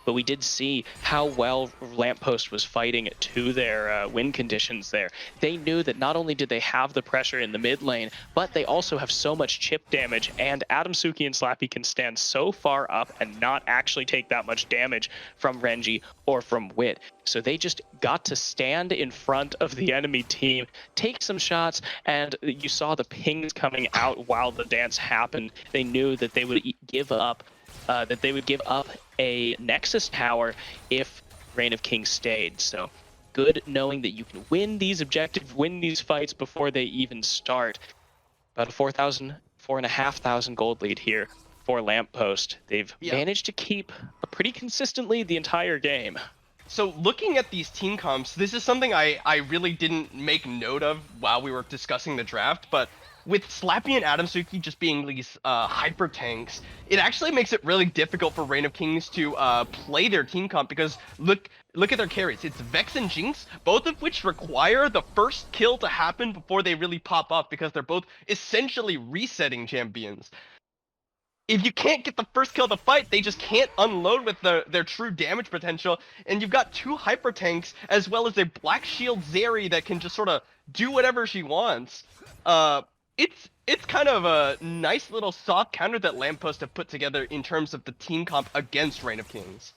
But we did see how well Lampost was fighting to their win conditions there. They knew that not only did they have the pressure in the mid lane, but they also have so much chip damage, and Adam Suki and Slappy can stand so far up and not actually take that much damage from Renji or from Wit. So they just got to stand in front of the enemy team, take some shots, and you saw the pings coming out while the dance happened. They knew that they would give up a Nexus tower if Reign of Kings stayed. So good knowing that you can win these objectives, win these fights before they even start. about a 4,500 gold lead here for Lampost. They've Yeah. managed to keep a pretty consistent lead the entire game. So looking at these team comps, this is something I really didn't make note of while we were discussing the draft, but with Slappy and Adamsuki just being these hyper tanks, it actually makes it really difficult for Reign of Kings to play their team comp because look at their carries. It's Vex and Jinx, both of which require the first kill to happen before they really pop off because they're both essentially resetting champions. If you can't get the first kill of the fight, they just can't unload with their true damage potential. And you've got two hyper tanks as well as a Black Shield Zeri that can just sort of do whatever she wants. It's kind of a nice little soft counter that Lampost have put together in terms of the team comp against Reign of Kings.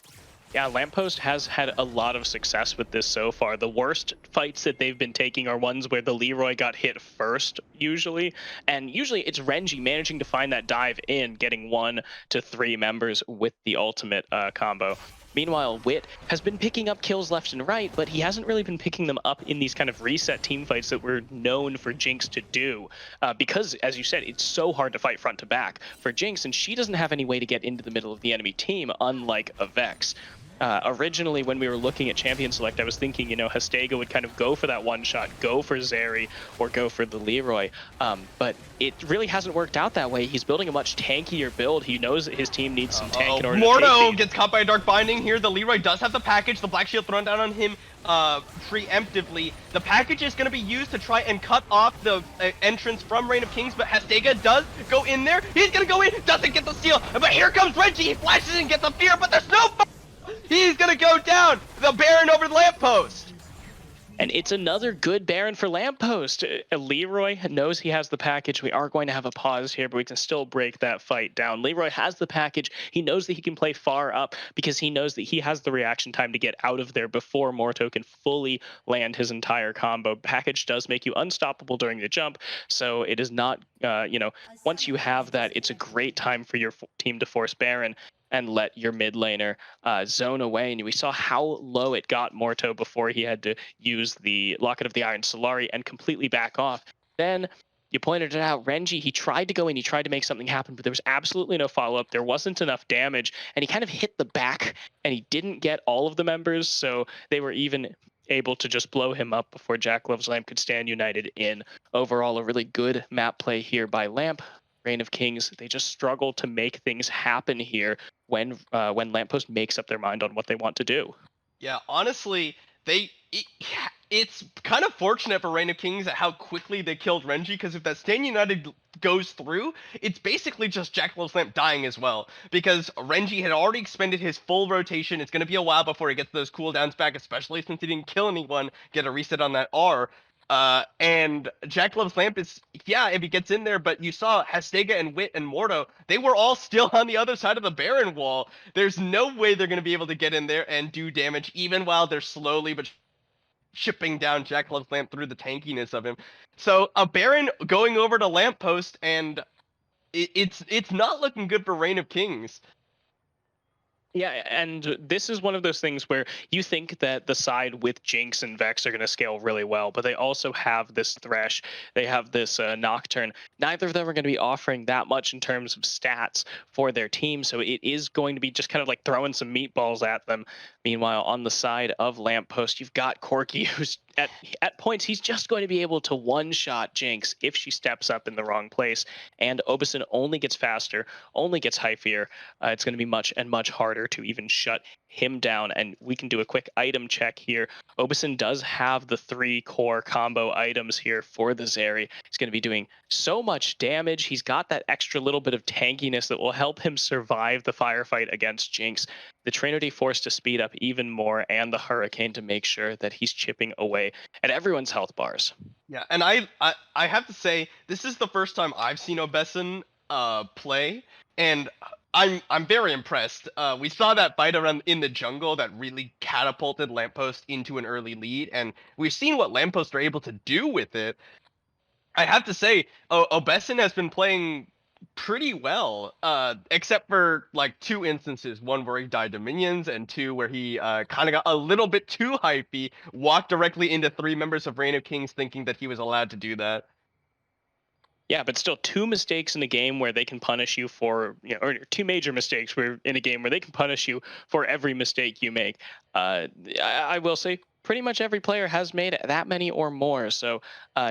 Yeah, Lampost has had a lot of success with this so far. The worst fights that they've been taking are ones where the Leroy got hit first, usually. And usually it's Renji managing to find that dive in, getting 1 to 3 members with the ultimate combo. Meanwhile, Wit has been picking up kills left and right, but he hasn't really been picking them up in these kind of reset team fights that we're known for Jinx to do. Because, as you said, it's so hard to fight front to back for Jinx, and she doesn't have any way to get into the middle of the enemy team, unlike a Vex. Originally, when we were looking at Champion Select, I was thinking, Hastega would kind of go for that one shot, go for Zeri, or go for the Leroy. But it really hasn't worked out that way. He's building a much tankier build. He knows that his team needs some tank in order to Mordo take gets caught by a Dark Binding here. The Leroy does have the package. The Black Shield thrown down on him preemptively. The package is going to be used to try and cut off the entrance from Reign of Kings, but Hastega does go in there. He's going to go in, doesn't get the steal, but here comes Reggie. He flashes and gets the fear, but there's no... He's gonna go down! The Baron over the Lamppost! And it's another good Baron for Lampost. Leroy knows he has the package. We are going to have a pause here, but we can still break that fight down. Leroy has the package. He knows that he can play far up because he knows that he has the reaction time to get out of there before Morto can fully land his entire combo. Package does make you unstoppable during the jump, so it is not, once you have that, it's a great time for your team to force Baron and let your mid laner zone away. And we saw how low it got Morto before he had to use the Locket of the Iron Solari and completely back off. Then you pointed it out, Renji, he tried to go in, he tried to make something happen, but there was absolutely no follow-up. There wasn't enough damage, and he kind of hit the back, and he didn't get all of the members, so they were even able to just blow him up before Jack Loves Lamp could stand united in. Overall, a really good map play here by Lamp. Reign of Kings, they just struggle to make things happen here when Lampost makes up their mind on what they want to do. Yeah, honestly, it's kind of fortunate for Reign of Kings at how quickly they killed Renji, because if that Stand United goes through, it's basically just Jack Love's Lamp dying as well, because Renji had already expended his full rotation. It's going to be a while before he gets those cooldowns back, especially since he didn't kill anyone, get a reset on that R. And Jack Love's Lamp is, yeah, if he gets in there, but you saw Hastega and Wit and Morto, they were all still on the other side of the Baron wall. There's no way they're going to be able to get in there and do damage, even while they're slowly but chipping down Jack Love's Lamp through the tankiness of him. So a Baron going over to Lamppost, and it's not looking good for Reign of Kings. Yeah, and this is one of those things where you think that the side with Jinx and Vex are going to scale really well, but they also have this Thresh, they have this Nocturne. Neither of them are going to be offering that much in terms of stats for their team, so it is going to be just kind of like throwing some meatballs at them. Meanwhile, on the side of Lamppost, you've got Corki, who's at points, he's just going to be able to one-shot Jinx if she steps up in the wrong place, and Obeson only gets faster, only gets Hyphier. It's going to be much harder to even shut him down, and we can do a quick item check here. Obeson does have the 3 core combo items here for the Zeri. He's going to be doing so much damage. He's got that extra little bit of tankiness that will help him survive the firefight against Jinx. The Trinity forced to speed up even more, and the Hurricane to make sure that he's chipping away at everyone's health bars. Yeah, and I have to say, this is the first time I've seen Obeson play, and I'm very impressed. We saw that fight around in the jungle that really catapulted Lampost into an early lead, and we've seen what Lampost are able to do with it. I have to say, Obeson has been playing pretty well, except for like 2 instances, one where he died to minions, and 2 where he kind of got a little bit too hypey, walked directly into 3 members of Reign of Kings thinking that he was allowed to do that. Yeah, but still, two mistakes in a game where they can punish you for, or two major mistakes where in a game where they can punish you for every mistake you make. I will say, pretty much every player has made that many or more. So,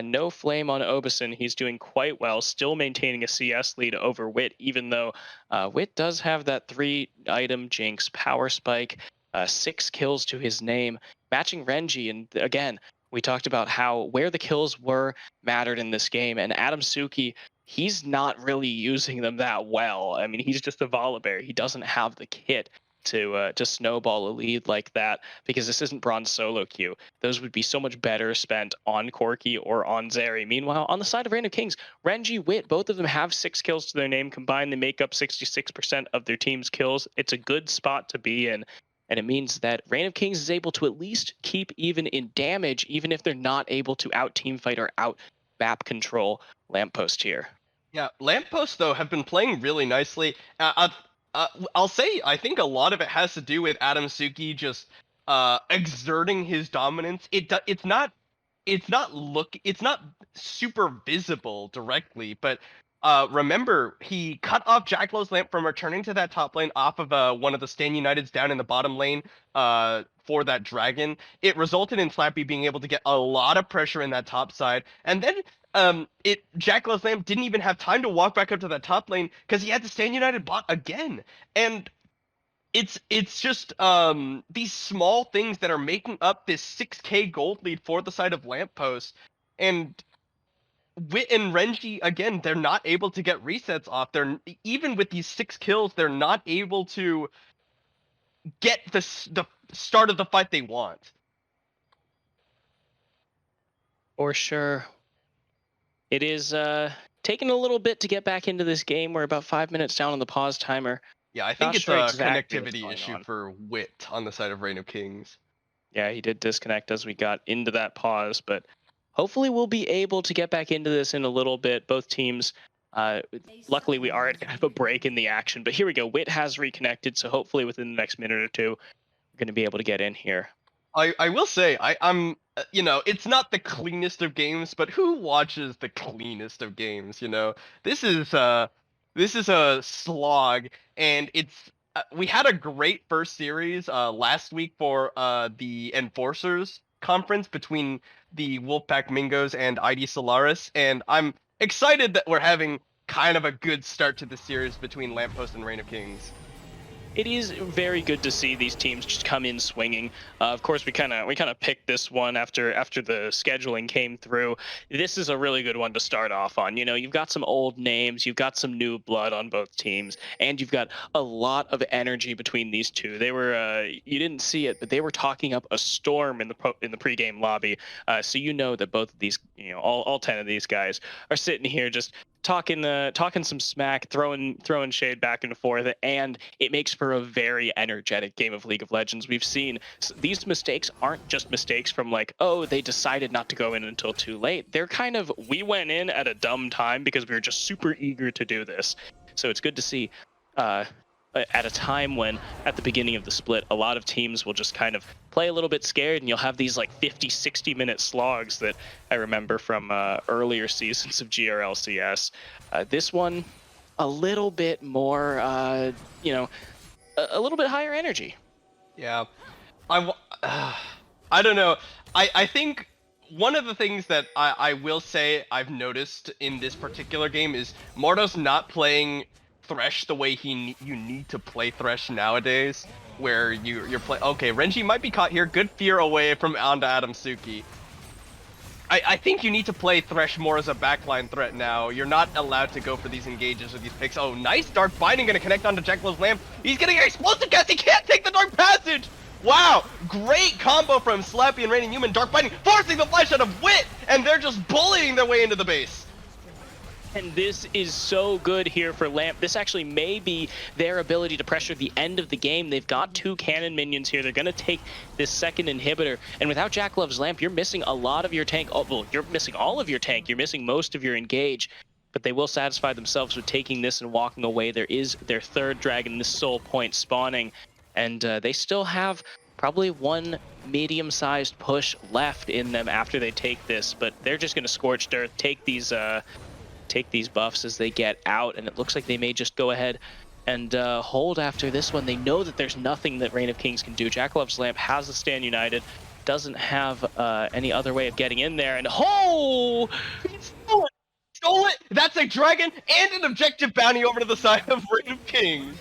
no flame on Obeson. He's doing quite well, still maintaining a CS lead over Wit, even though Wit does have that 3-item Jinx power spike, 6 kills to his name, matching Renji. And again, we talked about how where the kills were mattered in this game. And Adam Suki, he's not really using them that well. I mean, he's just a Volibear. He doesn't have the kit to snowball a lead like that because this isn't bronze solo queue. Those would be so much better spent on Corki or on Zeri. Meanwhile, on the side of Reign of Kings, Renji, Wit, both of them have 6 kills to their name combined. They make up 66% of their team's kills. It's a good spot to be in. And it means that Reign of Kings is able to at least keep even in damage, even if they're not able to out team fight or out map control Lampost here. Yeah, Lampost though have been playing really nicely. I'll say I think a lot of it has to do with Adam Suki just exerting his dominance. It's not super visible directly, but remember he cut off Jackalow's lamp from returning to that top lane off of one of the Stan Uniteds down in the bottom lane for that dragon. It resulted in Slappy being able to get a lot of pressure in that top side, and then Jackalow's lamp didn't even have time to walk back up to that top lane because he had to Stan United bot again. And it's just these small things that are making up this 6k gold lead for the side of Lamppost. And Wit and Renji, again, they're not able to get resets off. They're even with these 6 kills, they're not able to get the start of the fight they want. For sure. It is taking a little bit to get back into this game. We're about 5 minutes down on the pause timer. Yeah, I think Not it's sure a exactly connectivity issue on. for Wit on the side of Reign of Kings. Yeah, he did disconnect as we got into that pause, but hopefully we'll be able to get back into this in a little bit. Both teams, luckily we are at kind of a break in the action, but here we go. Wit has reconnected, so hopefully within the next minute or two, we're going to be able to get in here. I will say, I'm it's not the cleanest of games, but who watches the cleanest of games, This is a slog, and we had a great first series last week for the Enforcers conference between the Wolfpack Mingos and ID Solaris, and I'm excited that we're having kind of a good start to the series between Lamppost and Reign of Kings. It is very good to see these teams just come in swinging. Of course, we kind of picked this one after the scheduling came through. This is a really good one to start off on. You've got some old names, you've got some new blood on both teams, and you've got a lot of energy between these two. They were you didn't see it, but they were talking up a storm in the pregame lobby. So that both of these, all 10 of these guys are sitting here just talking some smack, throwing shade back and forth, and it makes for a very energetic game of League of Legends. We've seen these mistakes aren't just mistakes from like, oh, they decided not to go in until too late. They're kind of, we went in at a dumb time because we were just super eager to do this. So it's good to see at a time when at the beginning of the split, a lot of teams will just kind of play a little bit scared, and you'll have these like 50-60 minute slogs that I remember from earlier seasons of GRLCS. This one a little bit more a little bit higher energy. Yeah, I don't know. I think one of the things that I will say I've noticed in this particular game is Mardo's not playing Thresh the way you need to play Thresh nowadays, where you're play. Okay, Renji might be caught here. Good fear away from onto Adam Suki. I think you need to play Thresh more as a backline threat now. You're not allowed to go for these engages or these picks. Oh, nice Dark Binding gonna connect onto Jackalow's Lamp. He's getting an explosive cast. He can't take the Dark Passage. Wow, great combo from Slappy and Reigning Human. Dark Binding forcing the flash out of Wit, and they're just bullying their way into the base. And this is so good here for Lamp. This actually may be their ability to pressure the end of the game. They've got 2 cannon minions here. They're going to take this second inhibitor. And without Jackalove's Lamp, you're missing a lot of your tank. Oh, well, you're missing all of your tank. You're missing most of your engage. But they will satisfy themselves with taking this and walking away. There is their third dragon, this soul point spawning. And they still have probably one medium-sized push left in them after they take this. But they're just going to Scorched Earth, take these take these buffs as they get out, and it looks like they may just go ahead and hold after this one. They know that there's nothing that Reign of Kings can do. Jackalop's Lamp has the Stand United, doesn't have any other way of getting in there, and He stole it! Stole it! That's a dragon and an objective bounty over to the side of Reign of Kings.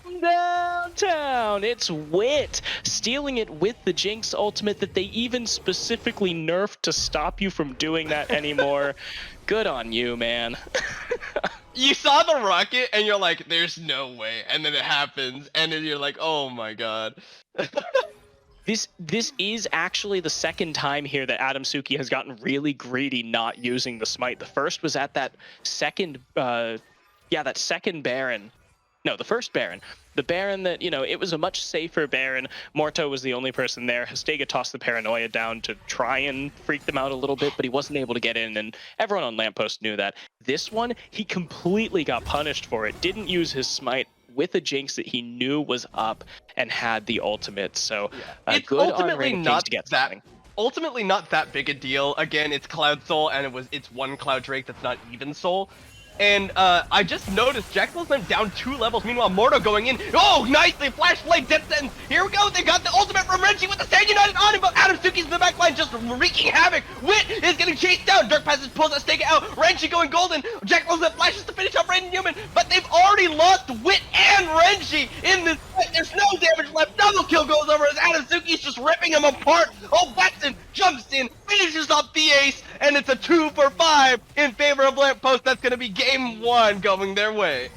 from downtown, it's Wit stealing it with the Jinx ultimate that they even specifically nerfed to stop you from doing that anymore. Good on you, man. You saw the rocket and you're like, there's no way. And then it happens, and then you're like, oh my god. This is actually the second time here that Adam Suki has gotten really greedy not using the smite. The first was at that second that second Baron. No, the first Baron. The Baron that, it was a much safer Baron. Morto was the only person there. Hastega tossed the Paranoia down to try and freak them out a little bit, but he wasn't able to get in, and everyone on Lampost knew that. This one, he completely got punished for it. Didn't use his smite with a Jinx that he knew was up and had the ultimate. So It's good on ultimately Reign of Kings not to get that. something. Ultimately, not that big a deal. Again, it's Cloud Soul, and it's one Cloud Drake that's not even Soul. And I just noticed Jackalop's Lamp down 2 levels. Meanwhile, Morto going in. Oh, nicely! Flashblade, Death Sentence. Here we go. They got the ultimate from Renji with the Stand United on him, but Adam Suki's in the back line just wreaking havoc. Wit is getting chased down. Dark Passage pulls that Stega out. Renji going golden. Jackalop's Lamp flashes to finish off Raiden Newman, but they've already lost Wit and Renji in this fight. There's no damage left. Double kill goes over as Adam Suki's just ripping him apart. Oh, Batson jumps in, finishes off the ace, and it's a 2 for 5 in favor of Lampost. That's going to be game 1 going their way.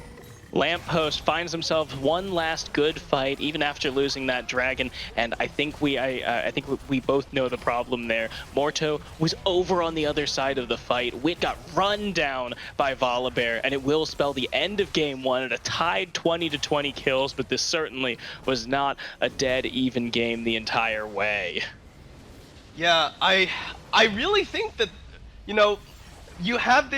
Lampost finds himself one last good fight, even after losing that dragon, and I think we both know the problem there. Morto was over on the other side of the fight. Wit got run down by Volibear, and it will spell the end of game 1 at a tied 20-20 kills, but this certainly was not a dead even game the entire way. Yeah, I really think that, you had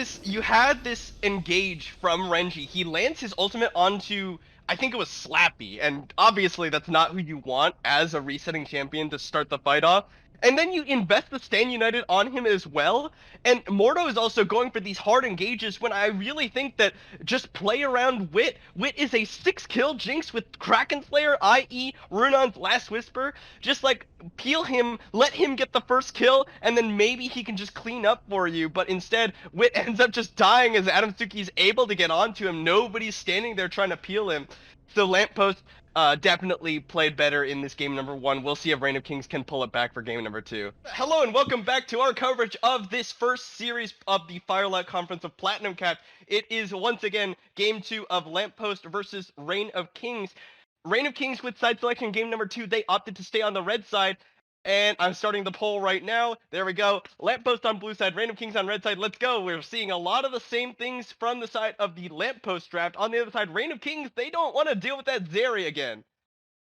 this engage from Renji. He lands his ultimate onto, I think it was Slappy, and obviously that's not who you want as a resetting champion to start the fight off. And then you invest the Stand United on him as well. And Morto is also going for these hard engages when I really think that just play around Wit. Wit is a 6-kill Jinx with Kraken Slayer, i.e. Runon's Last Whisper. Just like peel him, let him get the first kill, and then maybe he can just clean up for you. But instead, Wit ends up just dying as Adam Suki's able to get onto him. Nobody's standing there trying to peel him. So Lamppost definitely played better in this game number 1. We'll see if Reign of Kings can pull it back for game number 2. Hello and welcome back to our coverage of this first series of the Firelight Conference of Platinum Cap. It is once again game 2 of Lampost versus Reign of Kings. Reign of Kings with side selection game number 2, they opted to stay on the red side. And I'm starting the poll right now. There we go. Lamppost on blue side, Reign of Kings on red side. Let's go. We're seeing a lot of the same things from the side of the Lamppost draft. On the other side, Reign of Kings, they don't want to deal with that Zeri again.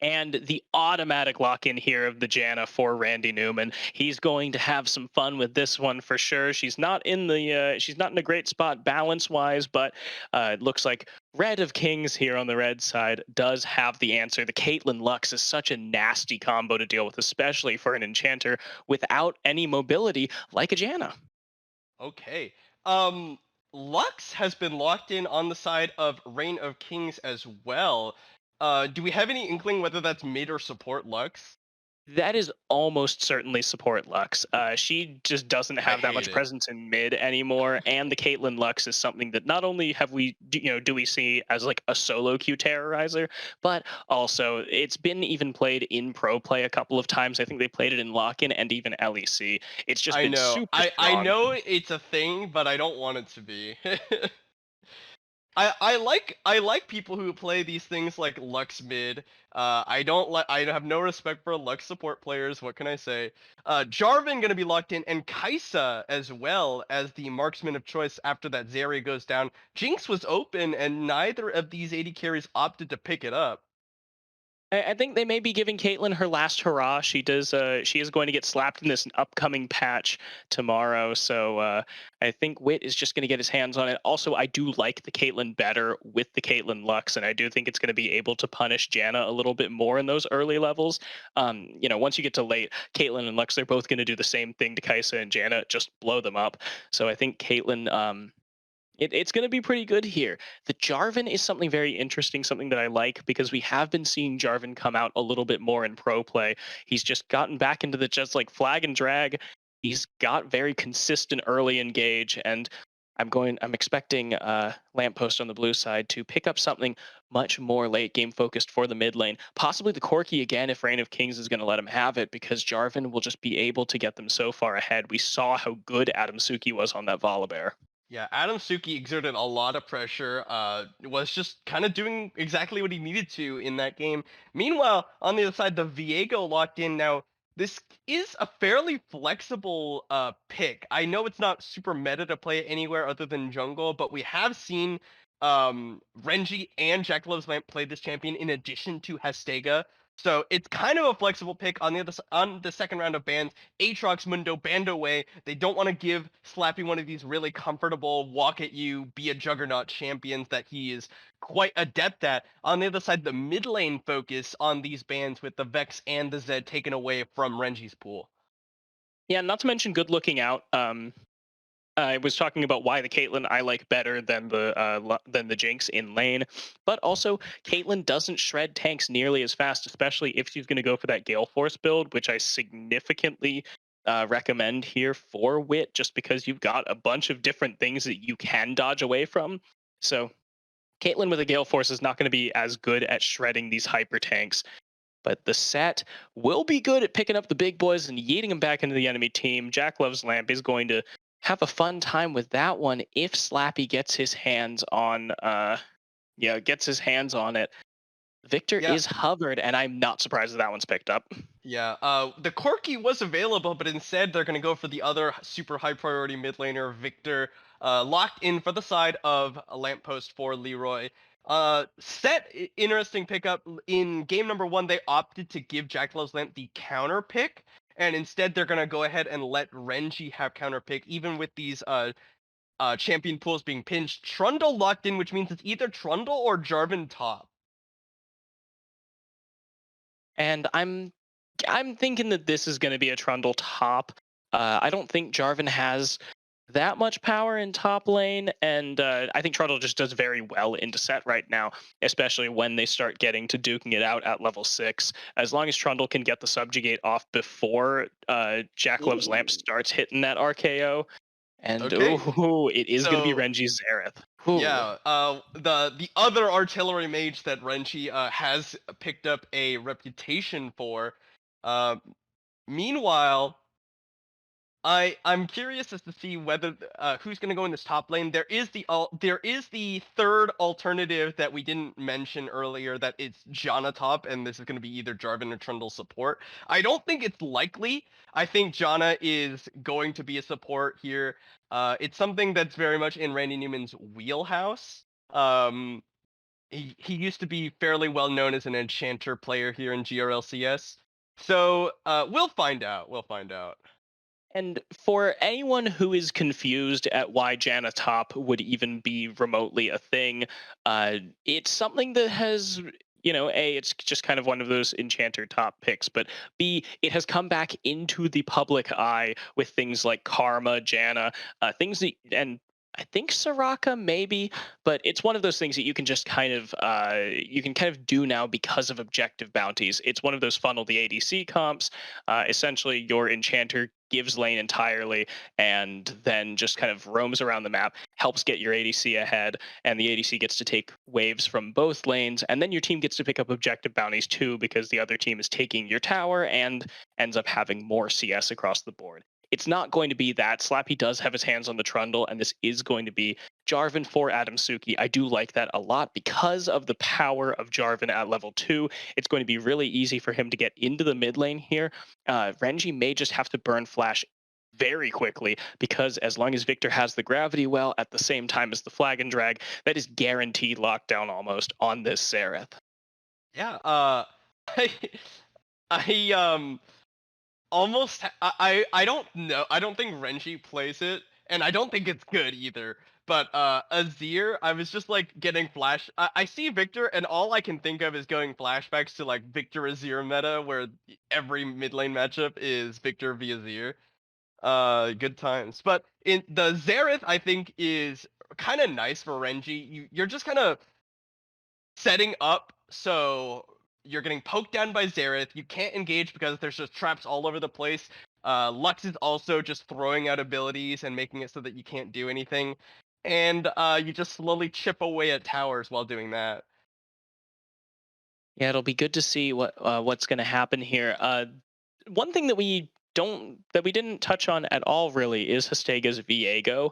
And the automatic lock-in here of the Janna for Randy Newman. He's going to have some fun with this one for sure. She's not in a great spot balance-wise, but it looks like Red of Kings here on the red side does have the answer. The Caitlyn Lux is such a nasty combo to deal with, especially for an enchanter without any mobility like a Janna. Okay. Lux has been locked in on the side of Reign of Kings as well. Do we have any inkling whether that's mid or support Lux? That is almost certainly support Lux. She just doesn't have that much presence in mid anymore, and the Caitlyn Lux is something that not only have we, do we see as like a solo queue terrorizer, but also it's been even played in pro play a couple of times. I think they played it in lock-in and even LEC. It's just been super strong. I know it's a thing, but I don't want it to be. I like people who play these things like Lux mid. I have no respect for Lux support players. What can I say? Jarvan gonna be locked in, and Kai'Sa as well as the marksman of choice after that Zeri goes down. Jinx was open, and neither of these AD carries opted to pick it up. I think they may be giving Caitlyn her last hurrah. She is going to get slapped in this upcoming patch tomorrow. So I think Wit is just going to get his hands on it. Also, I do like the Caitlyn better with the Caitlyn Lux, and I do think it's going to be able to punish Janna a little bit more in those early levels. Once you get to late, Caitlyn and Lux, they're both going to do the same thing to Kai'Sa and Janna, just blow them up. So I think Caitlyn It's going to be pretty good here. The Jarvan is something very interesting, something that I like because we have been seeing Jarvan come out a little bit more in pro play. He's just gotten back into the just like flag and drag. He's got very consistent early engage, and I'm expecting Lampost on the blue side to pick up something much more late game focused for the mid lane. Possibly the Corki again if Reign of Kings is going to let him have it because Jarvan will just be able to get them so far ahead. We saw how good Adam Suki was on that Volibear. Yeah, Adam Suki exerted a lot of pressure, was just kind of doing exactly what he needed to in that game. Meanwhile, on the other side, the Viego locked in. Now, this is a fairly flexible pick. I know it's not super meta to play it anywhere other than jungle, but we have seen Renji and Jackalove's Lamp play this champion in addition to Hastega. So it's kind of a flexible pick on on the second round of bans. Aatrox, Mundo, Bando way. They don't want to give Slappy one of these really comfortable walk at you, be a juggernaut champions that he is quite adept at. On the other side, the mid lane focus on these bans with the Vex and the Zed taken away from Renji's pool. Yeah, not to mention good looking out. I was talking about why the Caitlyn I like better than the Jinx in lane, but also Caitlyn doesn't shred tanks nearly as fast, especially if she's going to go for that Gale Force build, which I significantly recommend here for Wit, just because you've got a bunch of different things that you can dodge away from. So Caitlyn with a Gale Force is not going to be as good at shredding these hyper tanks, but the set will be good at picking up the big boys and yeeting them back into the enemy team. Jack Love's Lamp is going to have a fun time with that one if Slappy gets his hands on it. Victor Yeah, is hovered, and I'm not surprised that one's picked up. yeah. The Corki was available, but instead they're gonna go for the other super high priority mid laner, Victor, locked in for the side of a lamppost for Leroy. Interesting pickup in game number one. They opted to give Jackalo's Lamp the counter pick, and instead they're gonna go ahead and let Renji have counter pick, even with these champion pools being pinched. Trundle locked in, which means it's either Trundle or Jarvan top. And I'm thinking that this is going to be a Trundle top. I don't think Jarvan has that much power in top lane, and I think Trundle just does very well into set right now, especially when they start getting to duking it out at level 6. As long as Trundle can get the subjugate off before Jack Love's Lamp Ooh. starts hitting that RKO, and Okay, it is going to be so Renji's Xerath. Ooh. yeah, the other artillery mage that Renchi has picked up a reputation for. Uh, Meanwhile, I'm curious as to see whether who's going to go in this top lane. There is the third alternative that we didn't mention earlier that it's Janna top, and this is going to be either Jarvan or Trundle support. I don't think it's likely. I think Janna is going to be a support here. It's something that's very much in Randy Newman's wheelhouse. Um, he used to be fairly well known as an enchanter player here in GRLCS. So we'll find out. We'll find out. And for anyone who is confused at why Janna Top would even be remotely a thing, it's something that has, A, it's just kind of one of those enchanter top picks, but B, it has come back into the public eye with things like Karma, Janna, things that, and I think Soraka maybe, but it's one of those things that you can kind of do now because of objective bounties. It's one of those funnel the ADC comps. Essentially, your enchanter gives lane entirely and then just kind of roams around the map, helps get your ADC ahead, and the ADC gets to take waves from both lanes, and then your team gets to pick up objective bounties too because the other team is taking your tower and ends up having more CS across the board. It's not going to be that. Slappy does have his hands on the Trundle, and this is going to be Jarvan for Adam Suki. I do like that a lot because of the power of Jarvan at level 2. It's going to be really easy for him to get into the mid lane here. Renji may just have to burn Flash very quickly because as long as Victor has the gravity well at the same time as the flag and drag, that is guaranteed lockdown almost on this Seraph. Yeah. I, I almost I don't know. I don't think Renji plays it, and I don't think it's good either. But Azir, I was just like getting flash. I see Victor, and all I can think of is going flashbacks to like Victor Azir meta, where every mid lane matchup is Victor v Azir. Good times. But in the Xerath, I think is kind of nice for Renji. You're just kind of setting up so you're getting poked down by Xerath. You can't engage because there's just traps all over the place. Lux is also just throwing out abilities and making it so that you can't do anything. And you just slowly chip away at towers while doing that. Yeah, it'll be good to see what's going to happen here. One thing that we didn't touch on at all really is Hastega's Viego.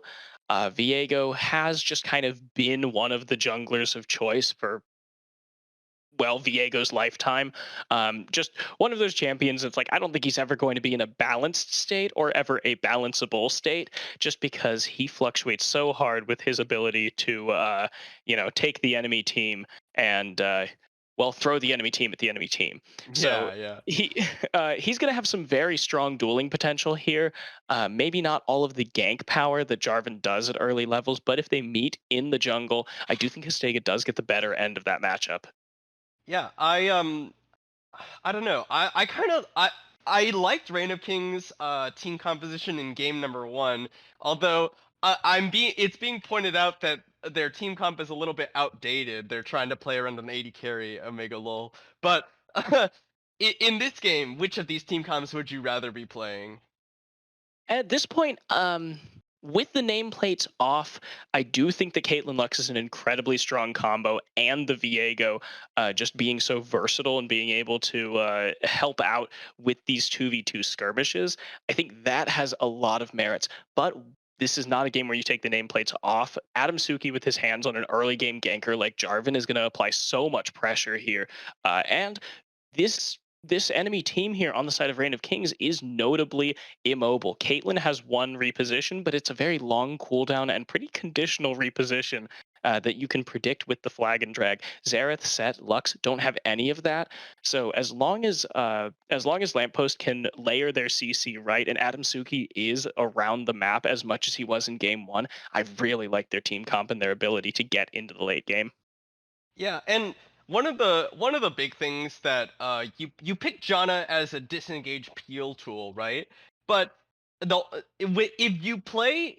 Viego has just kind of been one of the junglers of choice for Viego's lifetime. Just one of those champions that's like, I don't think he's ever going to be in a balanced state or ever a balanceable state, just because he fluctuates so hard with his ability to, take the enemy team and, throw the enemy team at the enemy team. So Yeah, yeah. he's going to have some very strong dueling potential here. Maybe not all of the gank power that Jarvan does at early levels, but if they meet in the jungle, I do think Hastega does get the better end of that matchup. Yeah, I don't know. I liked Reign of Kings team composition in game number 1, although it's being pointed out that their team comp is a little bit outdated. They're trying to play around an 80 carry Omega lol. But in this game, which of these team comps would you rather be playing? At this point, with the nameplates off, I do think that Caitlyn Lux is an incredibly strong combo, and the Viego just being so versatile and being able to help out with these 2v2 skirmishes. I think that has a lot of merits. But this is not a game where you take the nameplates off. Adam Suki with his hands on an early game ganker like Jarvan is going to apply so much pressure here. And this enemy team here on the side of Reign of Kings is notably immobile. Caitlyn has one reposition, but it's a very long cooldown and pretty conditional reposition that you can predict with the flag and drag. Xerath, Set, Lux don't have any of that. So as long as Lampost can layer their CC right, and Adam Suki is around the map as much as he was in game 1, I really like their team comp and their ability to get into the late game. Yeah, and one of the big things that you pick Janna as a disengage peel tool, right? But if you play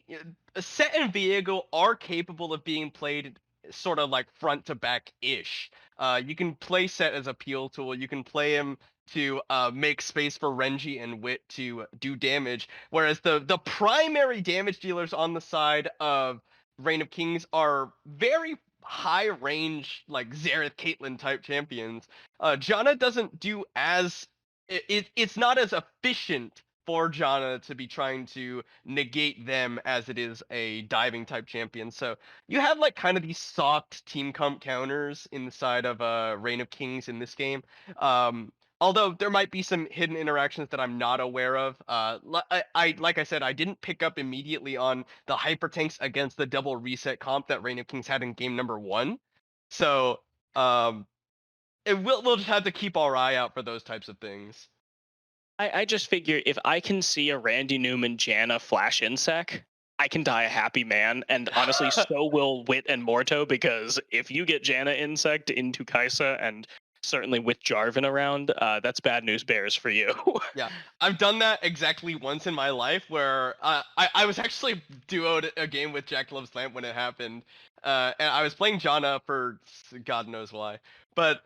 Set and Viego are capable of being played sort of like front to back ish. You can play Set as a peel tool. You can play him to make space for Renji and Wit to do damage. Whereas the primary damage dealers on the side of Reign of Kings are very high range, like Xerath Caitlyn type champions. Janna doesn't do as it's not as efficient for Janna to be trying to negate them as it is a diving type champion. So you have like kind of these soft team comp counters in the side of Reign of Kings in this game. Although there might be some hidden interactions that I'm not aware of. Like I said, I didn't pick up immediately on the hyper tanks against the double reset comp that Reign of Kings had in game number 1. So we'll just have to keep our eye out for those types of things. I just figure if I can see a Randy Newman Janna flash insec, I can die a happy man. And honestly, so will Wit and Morto, because if you get Janna insect into Kaisa and certainly with Jarvan around, that's bad news bears for you. Yeah, I've done that exactly once in my life where I was actually duoed a game with Jack Loves Lamp when it happened, and I was playing Janna for God knows why, but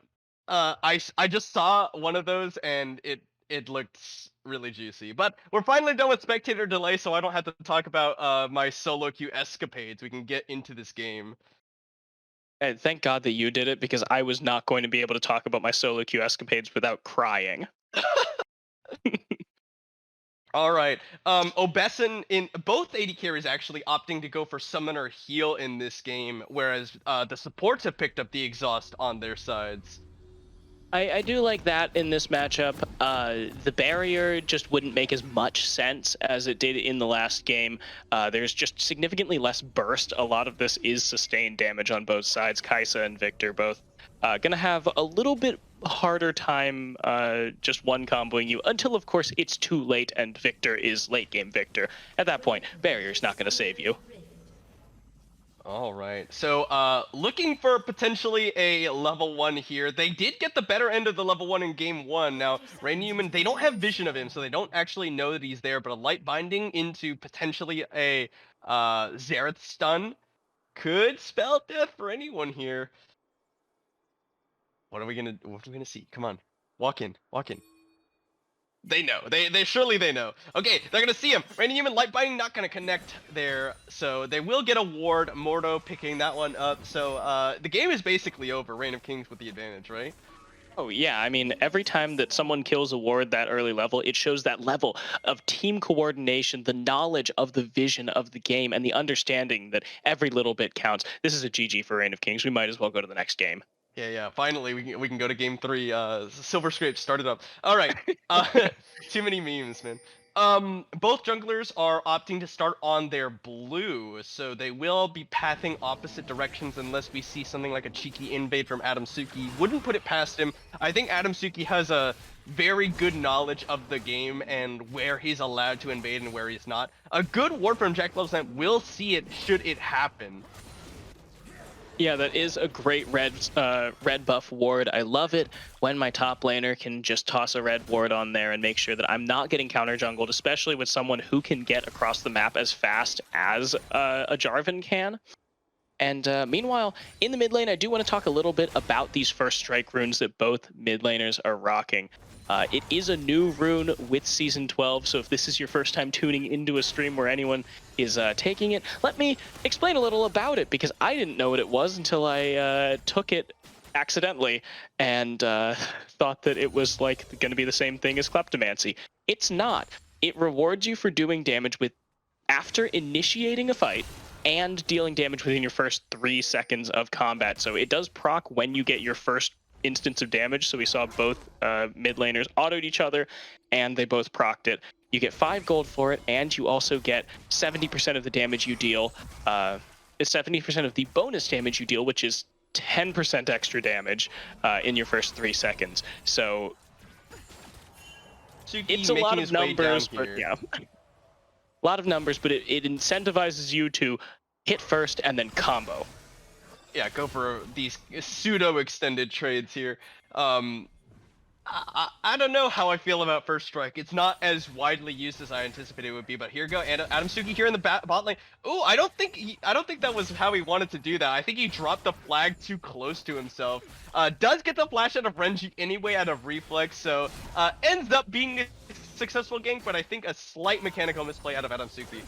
I just saw one of those and it looked really juicy. But we're finally done with spectator delay, so I don't have to talk about my solo queue escapades. We can get into this game. And thank God that you did it, because I was not going to be able to talk about my solo queue escapades without crying. All right. Obeson in both AD carries actually opting to go for summoner heal in this game, whereas the supports have picked up the exhaust on their sides. I do like that in this matchup. The barrier just wouldn't make as much sense as it did in the last game. There's just significantly less burst. A lot of this is sustained damage on both sides. Kaisa and Victor both gonna have a little bit harder time just one comboing you, until of course it's too late and Victor is late game Victor. At that point, barrier's not gonna save you. All right. So, looking for potentially a level 1 here. They did get the better end of the level 1 in game 1. Now, Rain Newman, they don't have vision of him, so they don't actually know that he's there, but a light binding into potentially a Xerath stun could spell death for anyone here. What are we gonna see? Come on. Walk in. Walk in. They know. They surely they know. Okay, they're gonna see him. Random Human Light Binding not gonna connect there, so they will get a ward. Mordo picking that one up. So the game is basically over. Reign of Kings with the advantage, right? Oh yeah, I mean, every time that someone kills a ward that early level, it shows that level of team coordination, the knowledge of the vision of the game, and the understanding that every little bit counts. This is a GG for Reign of Kings. We might as well go to the next game. Yeah. Finally, we can go to game 3. Silver Scrape started up. All right. Too many memes, man. Both junglers are opting to start on their blue, so they will be pathing opposite directions unless we see something like a cheeky invade from Adam Suki. Wouldn't put it past him. I think Adam Suki has a very good knowledge of the game and where he's allowed to invade and where he's not. A good ward from Jack Love's Lamp will see it should it happen. Yeah, that is a great red buff ward. I love it when my top laner can just toss a red ward on there and make sure that I'm not getting counter jungled, especially with someone who can get across the map as fast as a Jarvan can. And meanwhile, in the mid lane, I do want to talk a little bit about these first strike runes that both mid laners are rocking. It is a new rune with Season 12, so if this is your first time tuning into a stream where anyone is taking it, let me explain a little about it, because I didn't know what it was until I took it accidentally and thought that it was like going to be the same thing as Kleptomancy. It's not. It rewards you for doing damage with after initiating a fight and dealing damage within your first 3 seconds of combat. So it does proc when you get your first instance of damage. So we saw both mid laners autoed each other and they both procced it. You get 5 gold for it, and you also get 70% of the damage you deal, 70% of the bonus damage you deal, which is 10% extra damage in your first 3 seconds. So Suki it's a lot making of his way down numbers, but here. yeah. A lot of numbers, but it incentivizes you to hit first and then combo. Yeah, go for these pseudo extended trades here. I don't know how I feel about First Strike. It's not as widely used as I anticipated it would be, but here go Adam Suki here in the bot lane. Ooh, I don't think that was how he wanted to do that. I think he dropped the flag too close to himself. Does get the flash out of Renji anyway out of reflex, so ends up being a successful gank, but I think a slight mechanical misplay out of Adam Suki.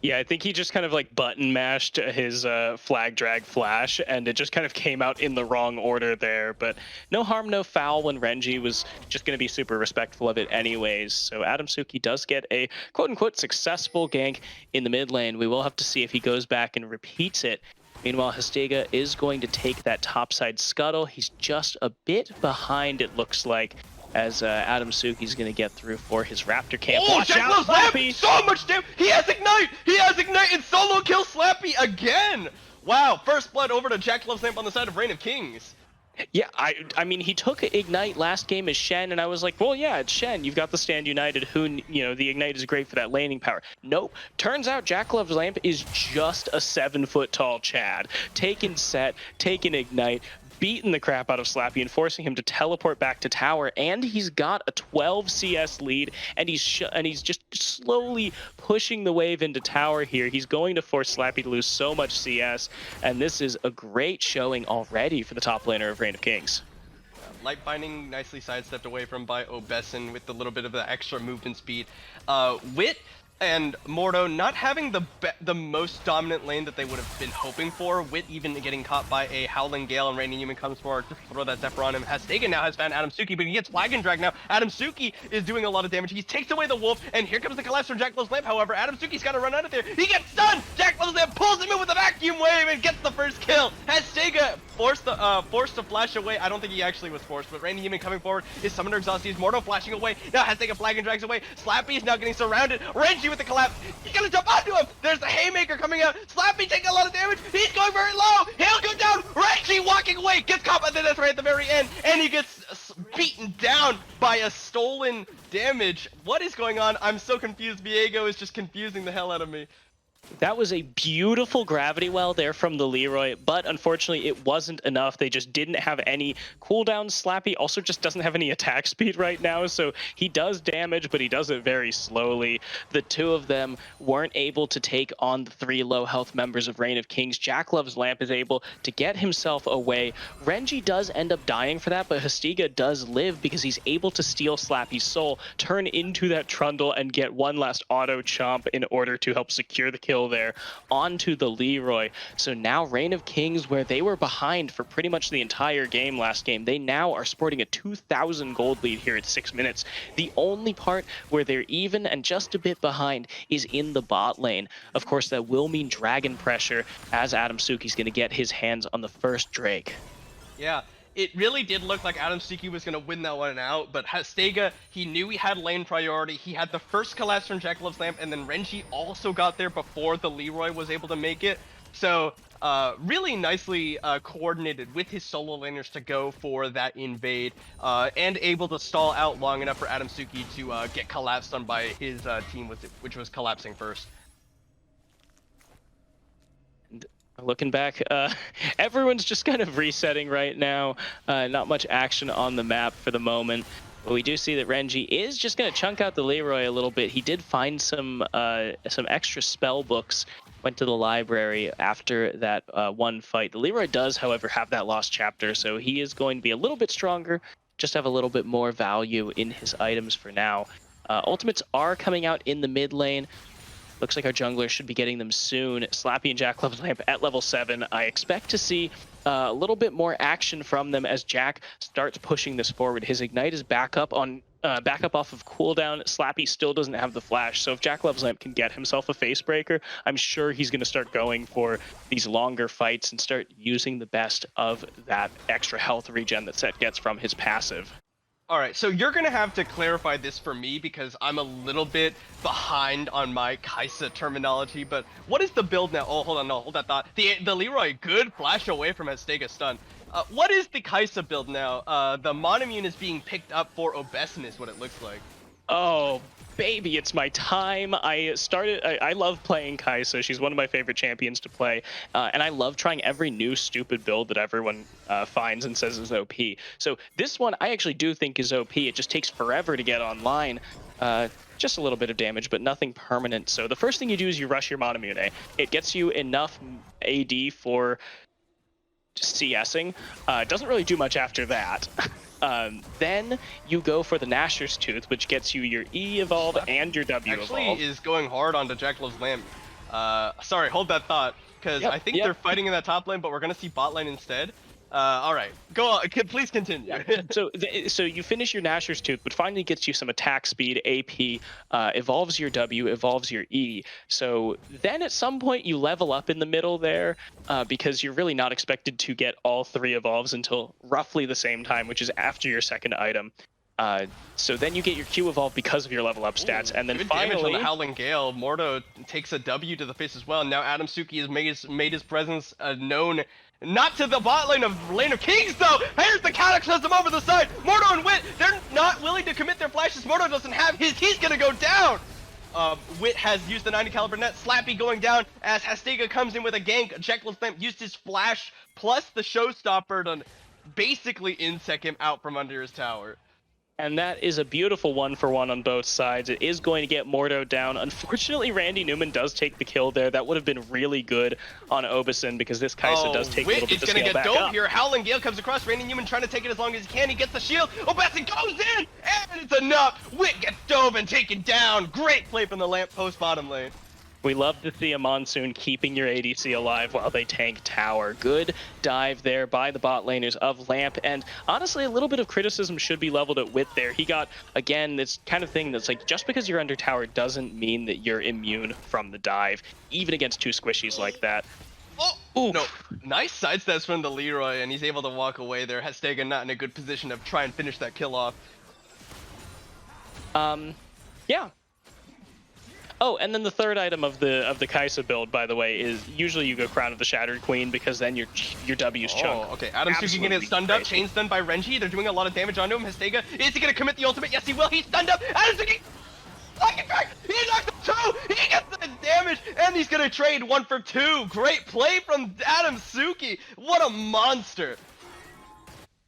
Yeah, I think he just kind of like button mashed his flag drag flash, and it just kind of came out in the wrong order there. But no harm, no foul when Renji was just going to be super respectful of it anyways. So Adam Suki does get a quote-unquote successful gank in the mid lane. We will have to see if he goes back and repeats it. Meanwhile, Hastega is going to take that topside scuttle. He's just a bit behind, it looks like, as Adam Suki's going to get through for his Raptor camp. Oh, Watch Jack out, Love's Lamp! Slappy! So much damage! He has Ignite! He has Ignite and solo kill Slappy again! Wow, first blood over to Jack Love's Lamp on the side of Reign of Kings. Yeah, I mean, he took Ignite last game as Shen, and I was like, well, yeah, it's Shen. You've got the Stand United, who, you know, the Ignite is great for that laning power. Nope. Turns out Jack Love's Lamp is just a 7-foot-tall Chad. Taking Set, taking Ignite, beating the crap out of Slappy and forcing him to teleport back to tower, and he's got a 12 CS lead, and he's just slowly pushing the wave into tower here. He's going to force Slappy to lose so much CS, and this is a great showing already for the top laner of Reign of Kings. Light Binding nicely sidestepped away from by Obeson with a little bit of the extra movement speed. Wit and Mordo not having the most dominant lane that they would have been hoping for. Wit even getting caught by a Howling Gale, and Raining Human comes forward to throw that Zephyr on him. Hastega now has found Adam Suki, but he gets Flag and Drag now. Adam Suki is doing a lot of damage. He takes away the Wolf, and here comes the collapse from Jack Love's Lamp. However, Adam Suki's got to run out of there. He gets stunned! Jack Love's Lamp pulls him in with a vacuum wave and gets the first kill. Hastega forced to flash away. I don't think he actually was forced, but Raining Human coming forward. His Summoner Exhaust sees Mordo flashing away. Now Hastega Flag and Drags away. Slappy is now getting surrounded. Renji with the collapse. He's gonna jump onto him! There's the Haymaker coming out! Slappy taking a lot of damage! He's going very low! He'll go down! Reggie walking away! Gets caught by the death right at the very end! And he gets beaten down by a stolen damage. What is going on? I'm so confused. Viego is just confusing the hell out of me. That was a beautiful gravity well there from the Leroy, but unfortunately it wasn't enough. They just didn't have any cooldown. Slappy also just doesn't have any attack speed right now, so he does damage, but he does it very slowly. The two of them weren't able to take on the three low health members of Reign of Kings. Jack Love's Lamp is able to get himself away. Renji does end up dying for that, but Hastiga does live because he's able to steal Slappy's soul, turn into that Trundle, and get one last auto chomp in order to help secure the kill there onto the Leroy. So now Reign of Kings, where they were behind for pretty much the entire game last game, they now are sporting a 2,000 gold lead here at 6 minutes. The only part where they're even and just a bit behind is in the bot lane. Of course, that will mean dragon pressure as Adam Suki's going to get his hands on the first Drake. Yeah, it really did look like Adam Suki was going to win that one out, but Hastega, he knew he had lane priority. He had the first collapse from Jack Love's Lamp, and then Renji also got there before the Leroy was able to make it. So, really nicely coordinated with his solo laners to go for that invade, and able to stall out long enough for Adam Suki to get collapsed on by his team, which was collapsing first. Looking back, everyone's just kind of resetting right now. Not much action on the map for the moment. But we do see that Renji is just going to chunk out the Leroy a little bit. He did find some extra spell books. Went to the library after that one fight. The Leroy does, however, have that lost chapter, so he is going to be a little bit stronger. Just have a little bit more value in his items for now. Ultimates are coming out in the mid lane. Looks like our jungler should be getting them soon. Slappy and Jack Love's Lamp at level 7. I expect to see a little bit more action from them as Jack starts pushing this forward. His Ignite is back up off of cooldown. Slappy still doesn't have the flash, so if Jack Love's Lamp can get himself a face breaker, I'm sure he's going to start going for these longer fights and start using the best of that extra health regen that Set gets from his passive. All right, so you're gonna have to clarify this for me because I'm a little bit behind on my Kaisa terminology. But what is the build now? Oh, hold on, no, hold that thought. The Leroy, good flash away from Hastega stun. What is the Kaisa build now? The Monomune is being picked up for Obesinus, what it looks like. Oh, baby, it's my time. I love playing Kaisa. She's one of my favorite champions to play. And I love trying every new stupid build that everyone finds and says is OP. So this one I actually do think is OP. It just takes forever to get online. Just a little bit of damage, but nothing permanent. So the first thing you do is you rush your Monomune. It gets you enough AD for CSing. It doesn't really do much after that. Then you go for the Nashor's Tooth, which gets you your E evolve and your W actually evolve. Is going hard onto Jack Love's Lamp. Sorry, hold that thought, because I think they're fighting in that top lane, but we're gonna see bot lane instead. All right, go on. Please continue. So you finish your Nashor's Tooth, but finally gets you some attack speed, AP, evolves your W, evolves your E. So then at some point you level up in the middle there, because you're really not expected to get all 3 evolves until roughly the same time, which is after your second item. So then you get your Q evolve because of your level up stats, and then good finally damage on the Howling Gale. Mordo takes a W to the face as well. Now Adam Suki has made his presence known. Not to the bot lane of Kings though. Here's the Cataclysm over the side. Mordo and Wit, they're not willing to commit their flashes. Mordo doesn't have his. He's gonna go down. Wit has used the 90 caliber net. Slappy going down as Hastega comes in with a gank. Jack Love's Lamp used his flash plus the showstopper to basically insect him out from under his tower. And that is a beautiful 1-for-1 on both sides. It is going to get Mordo down. Unfortunately, Randy Newman does take the kill there. That would have been really good on Obesin because this Kaisa does take a little bit to scale back up. Wit is going to get dope here. Howling Gale comes across. Randy Newman trying to take it as long as he can. He gets the shield. Obesin goes in, and it's enough. Wit gets dove and taken down. Great play from the Lampost bottom lane. We love to see a Monsoon keeping your ADC alive while they tank tower. Good dive there by the bot laners of Lamp, and honestly, a little bit of criticism should be leveled at Wit there. He got, again, this kind of thing that's like, just because you're under tower doesn't mean that you're immune from the dive, even against 2 squishies like that. Oh, ooh. No, nice sidesteps from the Leroy, and he's able to walk away there. Hastega not in a good position to try and finish that kill off. Yeah. Oh, and then the third item of the Kaisa build, by the way, is usually you go Crown of the Shattered Queen because then your W's chunk. Oh, okay. Adam Suki gonna get stunned up, chain stunned by Renji. They're doing a lot of damage onto him. Hastega, is he gonna commit the ultimate? Yes, he will. He's stunned up. Adam Suki, he knocked the 2! He gets the damage, and he's gonna trade 1 for 2. Great play from Adamsuki. What a monster.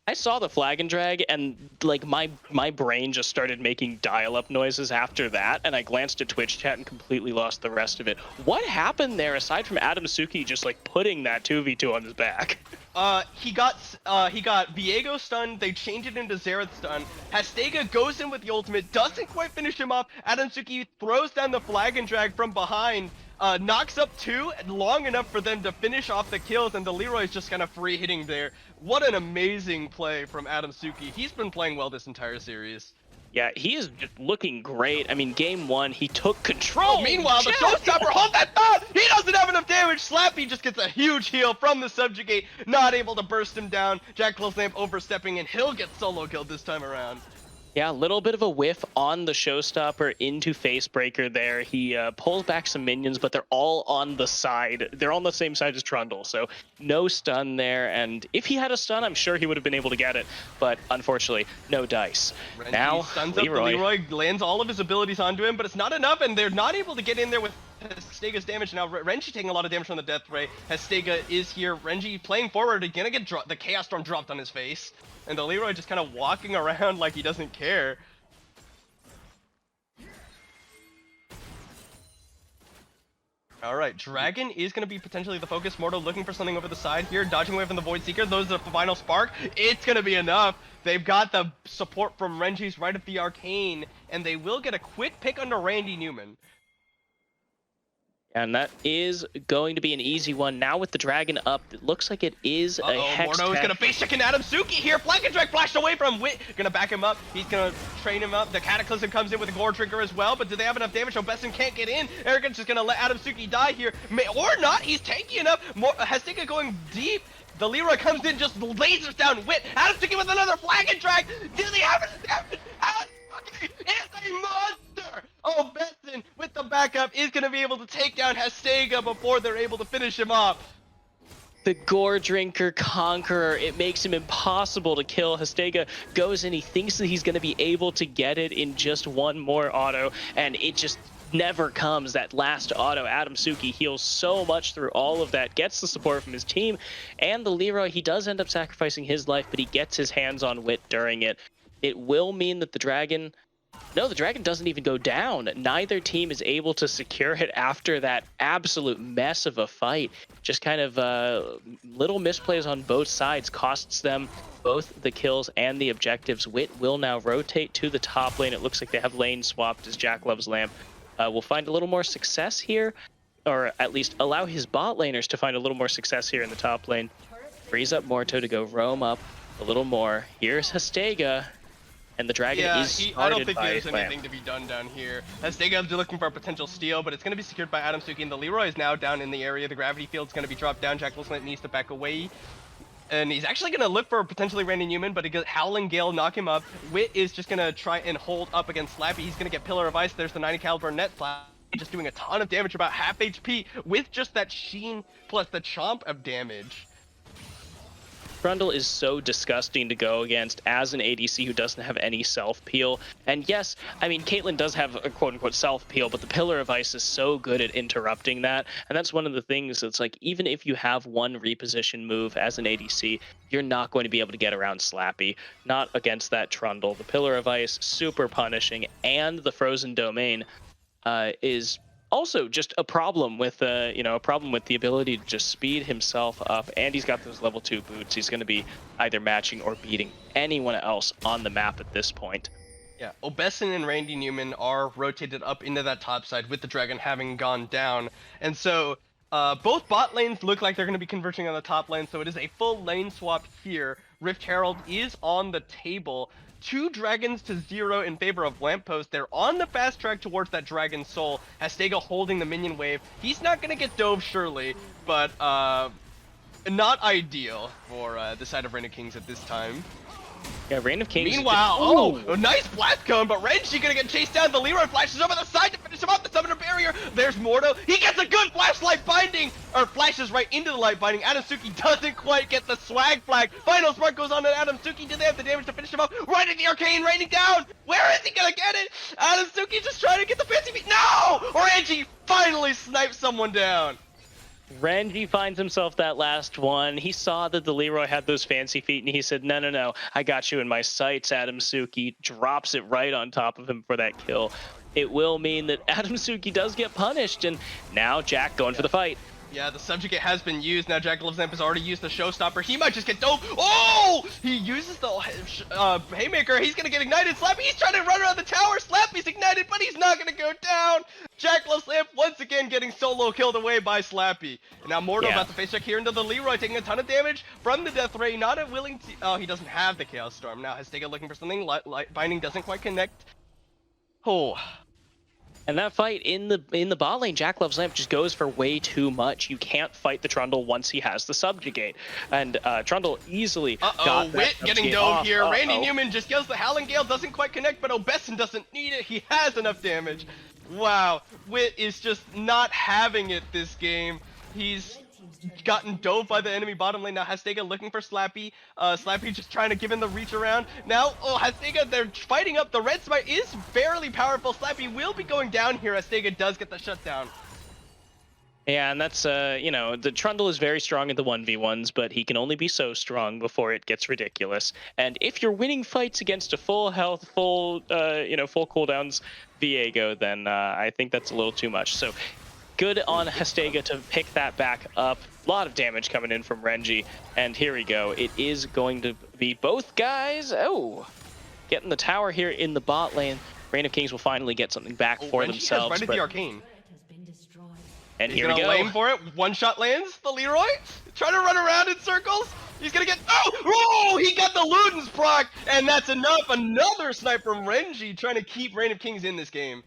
I saw the flag and drag, and like my brain just started making dial-up noises after that, and I glanced at Twitch chat and completely lost the rest of it. What happened there aside from Adamsuki just like putting that 2v2 on his back? He got Viego stunned. They changed it into Xerath stun. Hastega goes in with the ultimate, doesn't quite finish him off. Adamsuki throws down the flag and drag from behind. Knocks up 2 long enough for them to finish off the kills, and the Leroy's just kind of free hitting there. What an amazing play from Adamsuki. He's been playing well this entire series. Yeah, he is just looking great. I mean, game 1, he took control. Oh, meanwhile, the showstopper, hold that thought! He doesn't have enough damage! Slappy just gets a huge heal from the subjugate, not able to burst him down. Jackalo's Lamp overstepping, and he'll get solo killed this time around. Yeah, a little bit of a whiff on the showstopper into Facebreaker there. He pulls back some minions, but they're all on the side. They're on the same side as Trundle, so no stun there. And if he had a stun, I'm sure he would have been able to get it. But unfortunately, no dice. Renji now, stuns Leroy. up the Leroy, lands all of his abilities onto him, but it's not enough, and they're not able to get in there with Hastega's damage. Now Renji taking a lot of damage from the Death Ray. Hastega is here. Renji playing forward, he's gonna get the Chaos Storm dropped on his face. And the Leroy just kind of walking around like he doesn't care. Alright, Dragon is going to be potentially the focus. Mortal looking for something over the side here, dodging away from the Void Seeker. Those are the final spark. It's going to be enough. They've got the support from Renji's right at the Arcane, and they will get a quick pick under Randy Newman. And that is going to be an easy one. Now with the Dragon up, it looks like it is a Hex Mordo is tech. going to face check in Adamsuki here. Flank and drag flashed away from Wit. Going to back him up. He's going to train him up. The Cataclysm comes in with a Gore Trigger as well, but do they have enough damage? Besson can't get in. Arrogance is going to let Adamsuki die here. Or not. He's tanky enough. Hastega going deep. The Leroy comes in, just lasers down Wit. Adamsuki with another flag and drag. Do they have enough damage? Adamsuki is a monster. Oh, Besson with the backup is going to be able to take down Hastega before they're able to finish him off. The Gore Drinker Conqueror, it makes him impossible to kill. Hastega goes in, he thinks that he's going to be able to get it in just one more auto, and it just never comes. That last auto, Adamsuki heals so much through all of that, gets the support from his team, and the Leroy, he does end up sacrificing his life, but he gets his hands on Wit during it. It will mean that the Dragon... No, the Dragon doesn't even go down. Neither team is able to secure it after that absolute mess of a fight. Just kind of little misplays on both sides costs them both the kills and the objectives. Wit will now rotate to the top lane. It looks like they have lane swapped as Jack Loves Lamp will find a little more success here, or at least allow his bot laners to find a little more success here in the top lane. Frees up Morto to go roam up a little more. Here's Hastega. And the Dragon is started I don't think by there's Lamp. anything to be done down here. Hastega looking for a potential steal, but it's going to be secured by Adamsuki, and the Leroy is now down in the area. The gravity field's going to be dropped down. Jack Lamp needs to back away. And he's actually going to look for potentially Randy Newman, but Howling Gale knock him up. Wit is just going to try and hold up against Slappy. He's going to get Pillar of Ice. There's the 90 caliber net. Slappy just doing a ton of damage, about half HP, with just that Sheen plus the Chomp of damage. Trundle is so disgusting to go against as an ADC who doesn't have any self-peel. And yes, I mean, Caitlyn does have a quote-unquote self-peel, but the Pillar of Ice is so good at interrupting that. And that's one of the things that's like, even if you have one reposition move as an ADC, you're not going to be able to get around Slappy. Not against that Trundle. The Pillar of Ice, super punishing, and the Frozen Domain is... also just a problem with the ability to just speed himself up, and he's got those level 2 boots. He's going to be either matching or beating anyone else on the map at this point. Yeah, Besson and Randy Newman are rotated up into that top side with the Dragon having gone down, and so both bot lanes look like they're going to be converging on the top lane, so it is a full lane swap here. Rift Herald is on the table. 2 dragons to 0 in favor of Lampost. They're on the fast track towards that Dragon Soul. Hastega holding the minion wave. He's not going to get dove, surely, but not ideal for the side of Reign of Kings at this time. Yeah, Reign of Kings. Meanwhile, a nice blast cone, but Renji going to get chased down. The Leroy flashes over the side to finish him off. The summon a barrier. There's Mordo. He gets a good flashlight binding, or flashes right into the light binding. Adamsuki doesn't quite get the swag flag. Final spark goes on to Adamsuki. Do they have the damage to finish him off? Right at the arcane, raining down. Where is he gonna get it? Adamsuki just trying to get the fancy feet. No! Renji finally snipes someone down. Renji finds himself that last one. He saw that the Leroy had those fancy feet, and he said, no, I got you in my sights, Adamsuki. Drops it right on top of him for that kill. It will mean that Adamsuki does get punished, and now Jack going for the fight. Yeah, the subjugate has been used. Now Jack Love's Lamp has already used the showstopper. He might just get dove. Oh! He uses the haymaker. He's gonna get ignited. Slappy, he's trying to run around the tower. Slappy's ignited, but he's not gonna go down. Jack Love's Lamp once again getting solo killed away by Slappy. And now Mortal about to face check here into the Leroy, taking a ton of damage from the Death Ray. Not willing to. Oh, he doesn't have the Chaos Storm. Now Hastega looking for something. Light binding doesn't quite connect. Oh. And that fight in the bot lane, Jack Love's Lamp just goes for way too much. You can't fight the Trundle once he has the subjugate. And Trundle easily got Wit getting dove here. Randy Newman just kills the Howling Gale, doesn't quite connect, but Obeson doesn't need it. He has enough damage. Wow, Wit is just not having it this game. He's gotten dove by the enemy bottom lane. Now Hastega looking for Slappy. Slappy just trying to give him the reach around. Now, Hastega, they're fighting up. The red smite is fairly powerful. Slappy will be going down here. Hastega does get the shutdown. Yeah, and that's, the Trundle is very strong in the 1v1s, but he can only be so strong before it gets ridiculous. And if you're winning fights against a full health, full cooldowns Viego, then I think that's a little too much. So good on Hastega to pick that back up. A lot of damage coming in from Renji. And here we go. It is going to be both guys. Oh, getting the tower here in the bot lane. Reign of Kings will finally get something back for Renji themselves. Right at the arcane. And he's here we go. Aim for it. One shot lands. The Leroy trying to run around in circles. He's gonna get. Oh! He got the Ludens proc, and that's enough. Another snipe from Renji trying to keep Reign of Kings in this game.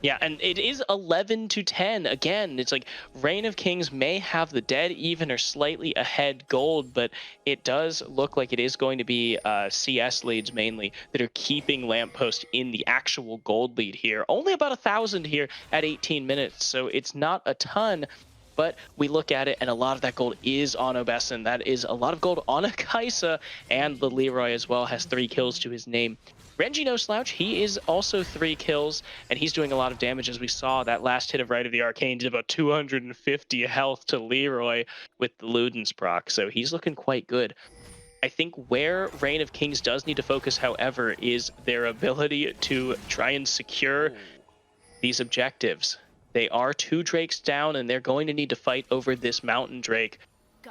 Yeah, and it is 11-10. Again, it's like Reign of Kings may have the dead even or slightly ahead gold, but it does look like it is going to be CS leads mainly that are keeping Lampost in the actual gold lead here. Only about 1,000 here at 18 minutes, so it's not a ton. But we look at it, and a lot of that gold is on Obeson. That is a lot of gold on a Kaisa, and the Leroy as well has 3 kills to his name. Renji no slouch, he is also 3 kills, and he's doing a lot of damage. As we saw, that last hit of Right of the Arcane did about 250 health to Leroy with the Ludens proc, so he's looking quite good. I think where Reign of Kings does need to focus, however, is their ability to try and secure these objectives. They are 2 Drakes down, and they're going to need to fight over this Mountain Drake,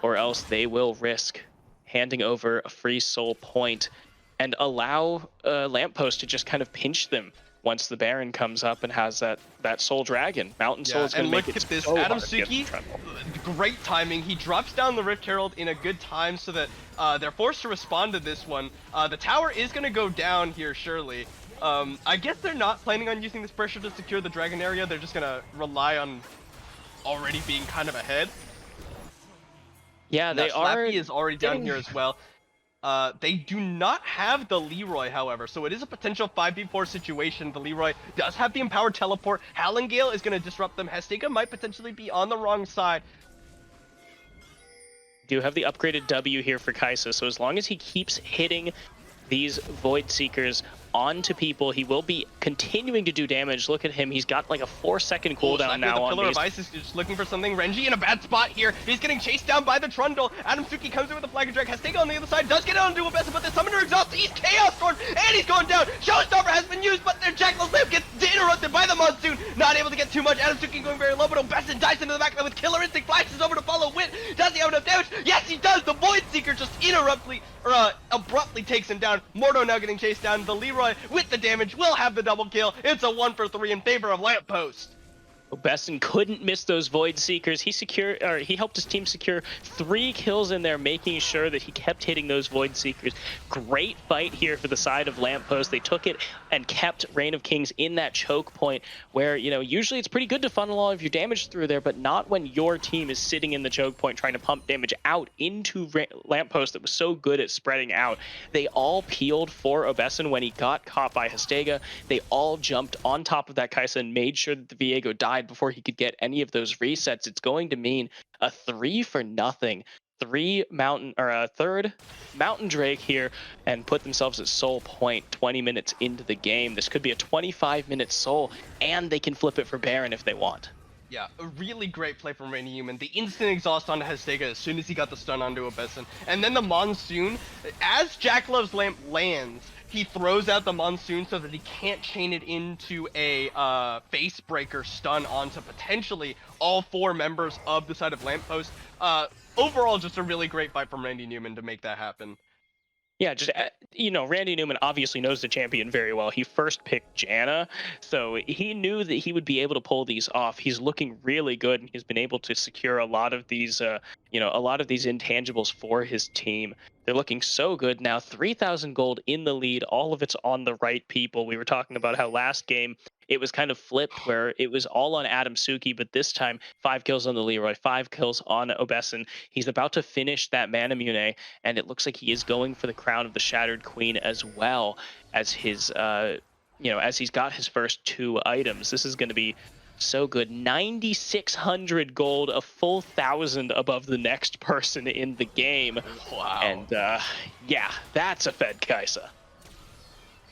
or else they will risk handing over a free soul point and allow Lampost to just kind of pinch them once the Baron comes up and has that Soul Dragon. Mountain Soul is going to make it this. So Adamsuki, great timing. He drops down the Rift Herald in a good time so that they're forced to respond to this one. The tower is going to go down here, surely. I guess they're not planning on using this pressure to secure the Dragon area. They're just going to rely on already being kind of ahead. Yeah, they are. Slappy is already down here as well. They do not have the Leroy, however, so it is a potential 5v4 situation. The Leroy does have the empowered teleport. Howling Gale is going to disrupt them. Hastega might potentially be on the wrong side. Do have the upgraded W here for Kaisa, so as long as he keeps hitting these Void Seekers onto people, he will be continuing to do damage. Look at him, he's got like a 4-second cooldown now on Pillar these. of Ice is just looking for something. Renji in a bad spot here. He's getting chased down by the Trundle. Adamsuki comes in with the Flag of Drag. Hastega on the other side does get onto Obeson, but the Summoner exhausts. He's Chaos Storm, and he's going down. Showstopper has been used, but their Jackal's Lamp gets interrupted by the Monsoon. Not able to get too much. Adamsuki going very low, but Obeson dives into the back with Killer Instinct, flashes over to follow Wit. Does he have enough damage? Yes, he does. The Void Seeker just abruptly takes him down. Mordo now getting chased down. The Leroy with the damage will have the double kill. It's a 1 for 3 in favor of Lampost. Besson couldn't miss those Void Seekers. He helped his team secure 3 kills in there, making sure that he kept hitting those Void Seekers. Great fight here for the side of Lampost. They took it and kept Reign of Kings in that choke point where, you know, usually it's pretty good to funnel all of your damage through there, but not when your team is sitting in the choke point trying to pump damage out into Lampost that was so good at spreading out. They all peeled for Obeson when he got caught by Hastega. They all jumped on top of that Kai'Sa and made sure that the Viego died before he could get any of those resets. It's going to mean a 3-for-0, third Mountain Drake here, and put themselves at Soul Point 20 minutes into the game. This could be a 25-minute Soul, and they can flip it for Baron if they want. Yeah, a really great play from Randy Newman. The instant exhaust onto Hastega as soon as he got the stun onto Obeson. And then the Monsoon, as Jack Love's Lamp lands, he throws out the Monsoon so that he can't chain it into a face breaker stun onto potentially all 4 members of the side of Lamppost. Overall, just a really great fight from Randy Newman to make that happen. Yeah, just, you know, Randy Newman obviously knows the champion very well. He first picked Janna, so he knew that he would be able to pull these off. He's looking really good, and he's been able to secure a lot of these, you know, a lot of these intangibles for his team. They're looking so good now. 3,000 gold in the lead. All of it's on the right people. We were talking about how last game it was kind of flipped where it was all on Adam Suki, but this time 5 kills on the Leroy, 5 kills on Obeson. He's about to finish that Manamune, and it looks like he is going for the crown of the Shattered Queen as well as his, you know, as he's got his first 2 items. This is going to be so good. 9,600 gold, a full 1,000 above the next person in the game. Wow. And yeah, that's a Fed Kai'Sa.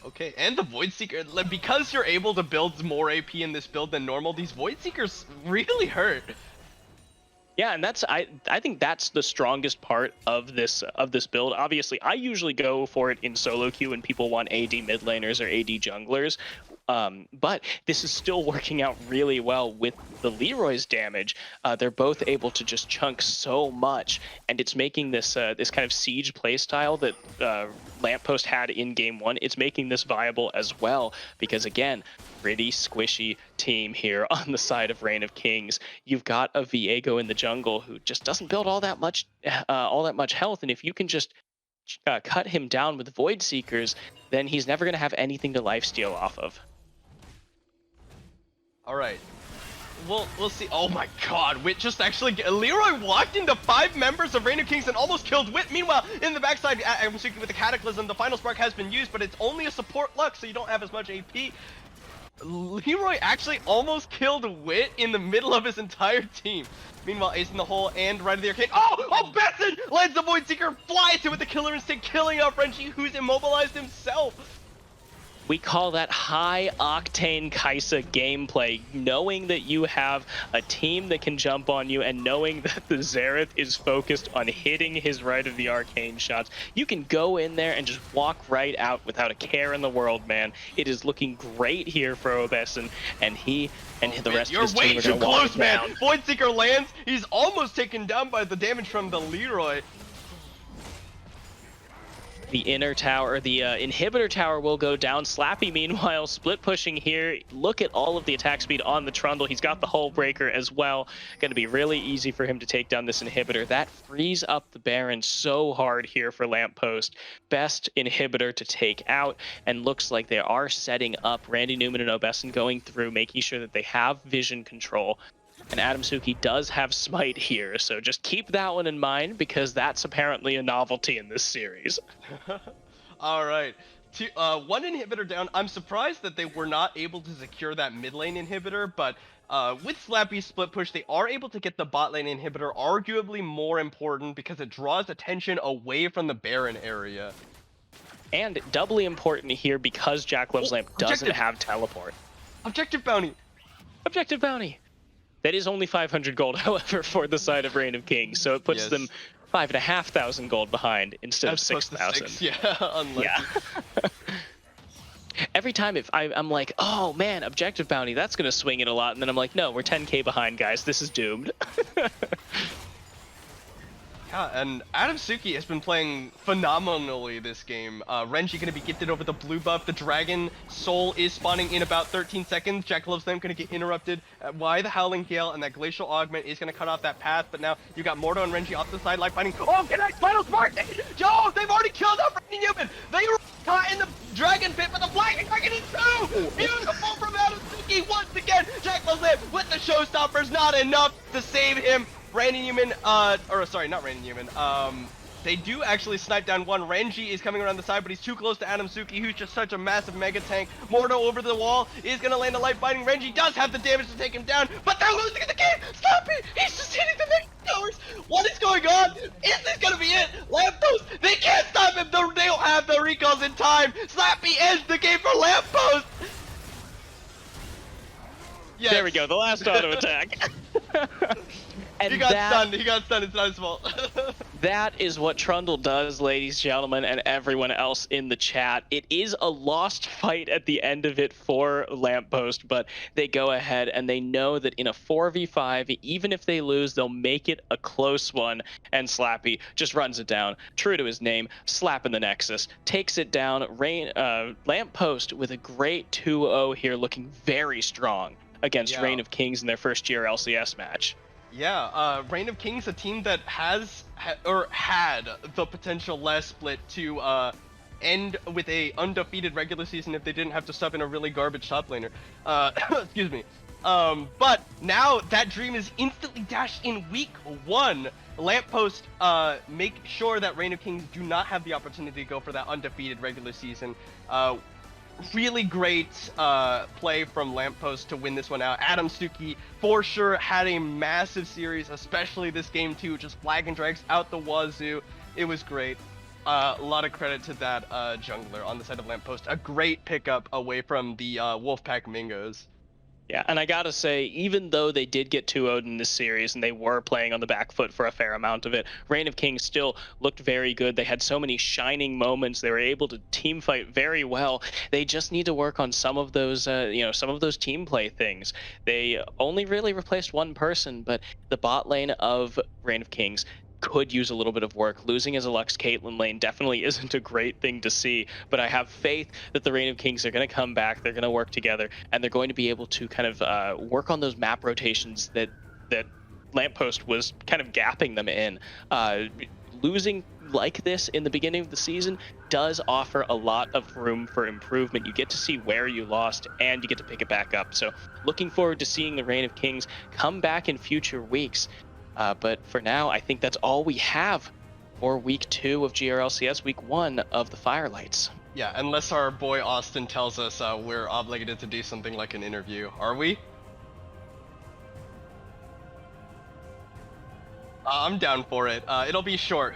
Okay, and the Void Seeker, because you're able to build more AP in this build than normal, these Void Seekers really hurt. Yeah, and that's I think that's the strongest part of this build. Obviously, I usually go for it in solo queue when people want AD mid laners or AD junglers. But this is still working out really well with the Leroy's damage. They're both able to just chunk so much, and it's making this this kind of siege playstyle that Lampost had in Game 1. It's making this viable as well because, again, pretty squishy team here on the side of Reign of Kings. You've got a Viego in the jungle who just doesn't build all that much health, and if you can just cut him down with Void Seekers, then he's never going to have anything to lifesteal off of. All right. We'll see. Oh my god, Wit just actually Leroy walked into 5 members of Reign of Kings and almost killed Wit. Meanwhile, in the backside, I'm speaking with the Cataclysm, the final spark has been used, but it's only a support luck, so you don't have as much AP. Leroy actually almost killed Wit in the middle of his entire team. Meanwhile, Ace in the hole and right of the arcade. Oh, Besson lands the Void Seeker, flies it with the Killer Instinct, killing off Frenchie, who's immobilized himself. We call that high-octane Kai'Sa gameplay, knowing that you have a team that can jump on you and knowing that the Xerath is focused on hitting his right of the arcane shots. You can go in there and just walk right out without a care in the world, man. It is looking great here for Obeson, and the rest of his team are going to walk down. Man. Void Seeker lands. He's almost taken down by the damage from the Leroy. The inner tower, the inhibitor tower will go down. Slappy, meanwhile, split pushing here. Look at all of the attack speed on the Trundle. He's got the hull breaker as well. Going to be really easy for him to take down this inhibitor. That frees up the Baron so hard here for Lampost. Best inhibitor to take out, and looks like they are setting up Randy Newman and Obeson going through, making sure that they have vision control. And Adam Suki does have Smite here, so just keep that one in mind because that's apparently a novelty in this series. All right. One inhibitor down. I'm surprised that they were not able to secure that mid lane inhibitor, but with Slappy's split push, they are able to get the bot lane inhibitor, arguably more important because it draws attention away from the Baron area. And doubly important here because Jack Love's Lamp doesn't have teleport. Objective bounty. Objective bounty. That is only 500 gold, however, for the side of Reign of Kings, so it puts them 5,500 gold behind instead of 6,000. Yeah, unlucky. Yeah. Every time I'm like, oh man, objective bounty, that's going to swing it a lot, and then I'm like, no, we're 10k behind, guys. This is doomed. Yeah, and Adam Suki has been playing phenomenally this game. Renji going to be gifted over the blue buff. The Dragon Soul is spawning in about 13 seconds. Jackalop's them going to get interrupted by the Howling Gale, and that Glacial Augment is going to cut off that path. But now you got Mordo and Renji off the side, life finding. Oh, connect! Final Spark! Joe, they've already killed off Randy Newman! They were caught in the Dragon Pit, but the Flying Dragon is too! Beautiful from Adam Suki once again! Jackalop's them with the Showstoppers, not enough to save him. Randy Newman, or sorry, not Randy Newman, they do actually snipe down one. Renji is coming around the side, but he's too close to Adam Suki, who's just such a massive mega tank. Mordo over the wall is gonna land a life biting. Renji does have the damage to take him down, but they're losing the game! Stop it! He's just hitting the next towers! What is going on? Is this gonna be it? Lampost, they can't stop him! They don't have the recalls in time! Slappy ends the game for Lampost! Yes. There we go, the last auto attack. And he got stunned, it's not his fault. That is what Trundle does, ladies, gentlemen, and everyone else in the chat. It is a lost fight at the end of it for Lampost, but they go ahead and they know that in a 4v5, even if they lose, they'll make it a close one, and Slappy just runs it down. True to his name, slapping the Nexus, takes it down. Lampost with a great 2-0 here, looking very strong against Reign of Kings in their first GRLCS match. Yeah, Reign of Kings, a team that had the potential last split to end with a undefeated regular season if they didn't have to sub in a really garbage top laner. Excuse me. But now that dream is instantly dashed in week 1. Lampost make sure that Reign of Kings do not have the opportunity to go for that undefeated regular season. Really great play from Lampost to win this one out. Adam Suki for sure had a massive series, especially this game too, just flag and drags out the wazoo. It was great. A lot of credit to that jungler on the side of Lampost. A great pickup away from the Wolfpack Mingos. Yeah, and I gotta say, even though they did get 2-0'd in this series and they were playing on the back foot for a fair amount of it, Reign of Kings still looked very good. They had so many shining moments. They were able to team fight very well. They just need to work on some of those, some of those team play things. They only really replaced one person, but the bot lane of Reign of Kings could use a little bit of work. Losing as a Lux Caitlyn lane definitely isn't a great thing to see, but I have faith that the Reign of Kings are going to come back, they're going to work together, and they're going to be able to kind of work on those map rotations that Lampost was kind of gapping them in. Losing like this in the beginning of the season does offer a lot of room for improvement. You get to see where you lost, and you get to pick it back up. So looking forward to seeing the Reign of Kings come back in future weeks. But for now, I think that's all we have for week 2 of GRLCS, week 1 of the Firelights. Yeah, unless our boy Austin tells us we're obligated to do something like an interview. Are we? I'm down for it. It'll be short.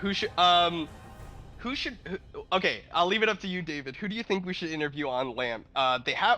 Okay, I'll leave it up to you, David. Who do you think we should interview on Lamp?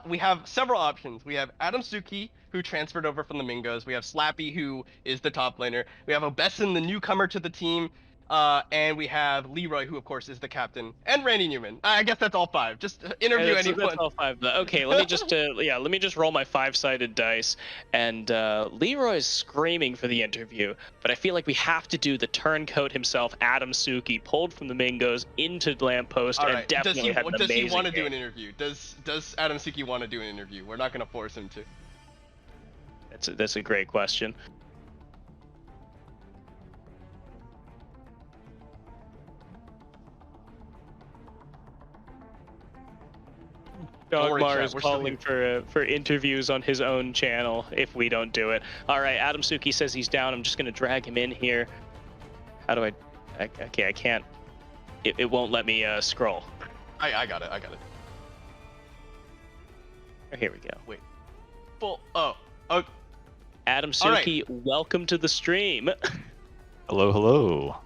We have several options. We have Adam Suki, who transferred over from the Mingos. We have Slappy, who is the top laner. We have Obesin, the newcomer to the team. And we have Leroy, who of course is the captain, and Randy Newman. I guess that's all 5. Just interview anyone. That's all 5. Okay, let me just roll my 5-sided dice. And Leroy's screaming for the interview, but I feel like we have to do the turncoat himself, Adam Suki, pulled from the Mingos into Lampost, and definitely had an amazing Does he want to game. do an interview? Does Adam Suki want to do an interview? We're not gonna force him to. That's a great question. Dogmar is calling for interviews on his own channel if we don't do it. All right, Adam Suki says he's down. I'm just going to drag him in here. How do okay, I can't. It won't let me scroll. I got it. Oh, here we go. Wait. Oh. Adam Suki, welcome to the stream. Hello.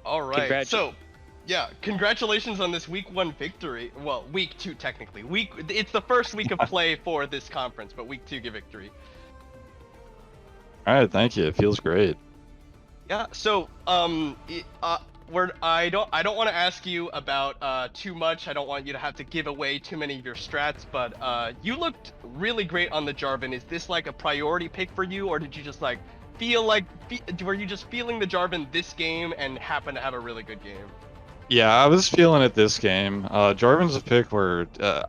All right. So, yeah, congratulations on this week 1 victory. Well, week 2 technically. It's the first week of play for this conference, but week 2 victory. All right, thank you. It feels great. Yeah. So, I don't want to ask you about too much. I don't want you to have to give away too many of your strats, but you looked really great on the Jarvan. Is this like a priority pick for you, or did you just like feel like were you just feeling the Jarvan this game and happen to have a really good game? Yeah, I was feeling it this game. Jarvan's a pick where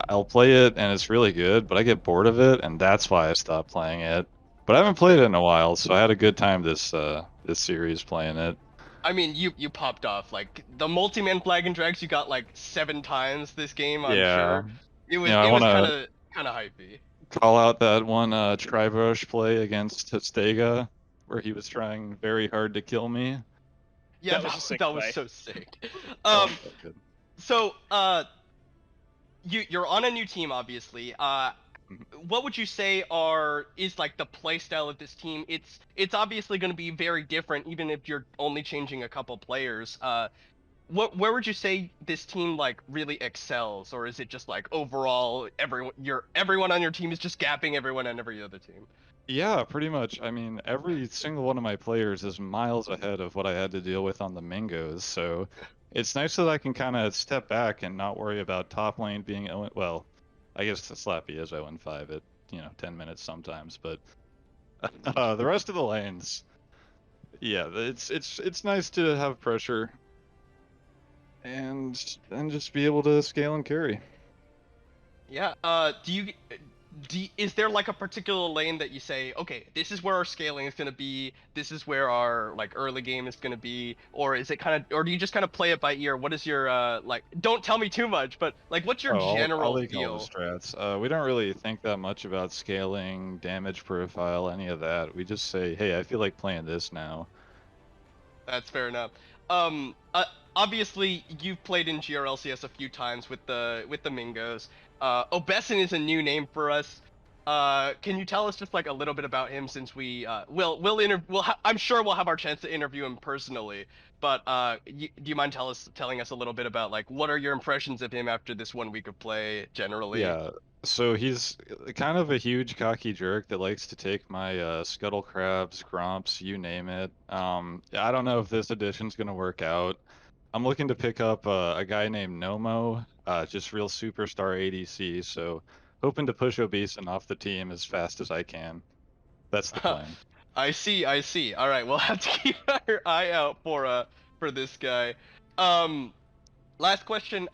I'll play it and it's really good, but I get bored of it, and that's why I stopped playing it. But I haven't played it in a while, so I had a good time this series playing it. I mean, you popped off like the multi-man flag and drags you got like 7 times this game. I'm Yeah, sure it was I want kind to of hypey. call out that one Tribush play against Stega, where he was trying very hard to kill me. Yeah, That was a sick that was play. so sick. Oh, good. So you're on a new team, obviously. What would you say is like the play style of this team? It's obviously going to be very different, even if you're only changing a couple players. Where would you say this team like really excels, or is it just like overall everyone on your team is just gapping everyone on every other team? Yeah, pretty much. I mean, every single one of my players is miles ahead of what I had to deal with on the Mingos, so it's nice that I can kind of step back and not worry about top lane being 0, well, I guess the Slappy is 0-5 at, 10 minutes sometimes, but the rest of the lanes, yeah, it's nice to have pressure and just be able to scale and carry. Yeah. Is there like a particular lane that you say, okay, this is where our scaling is going to be, this is where our like early game is going to be, or is it kind of, or do you just kind of play it by ear? What is your like? Don't tell me too much, but like, what's your Oh, I'll general leak all the feel? strats. We don't really think that much about scaling, damage profile, any of that. We just say, hey, I feel like playing this now. That's fair enough. Obviously you've played in GRLCS a few times with the Mingos. Obesin is a new name for us. Can you tell us just like a little bit about him, since I'm sure we'll have our chance to interview him personally. But do you mind telling us a little bit about like what are your impressions of him after this 1 week of play generally? Yeah, so he's kind of a huge cocky jerk that likes to take my scuttle crabs, gromps, you name it. I don't know if this edition's gonna work out. I'm looking to pick up a guy named Nomo, just real superstar ADC, so hoping to push Obeson off the team as fast as I can. That's the plan. I see. All right, we'll have to keep our eye out for this guy. Last question.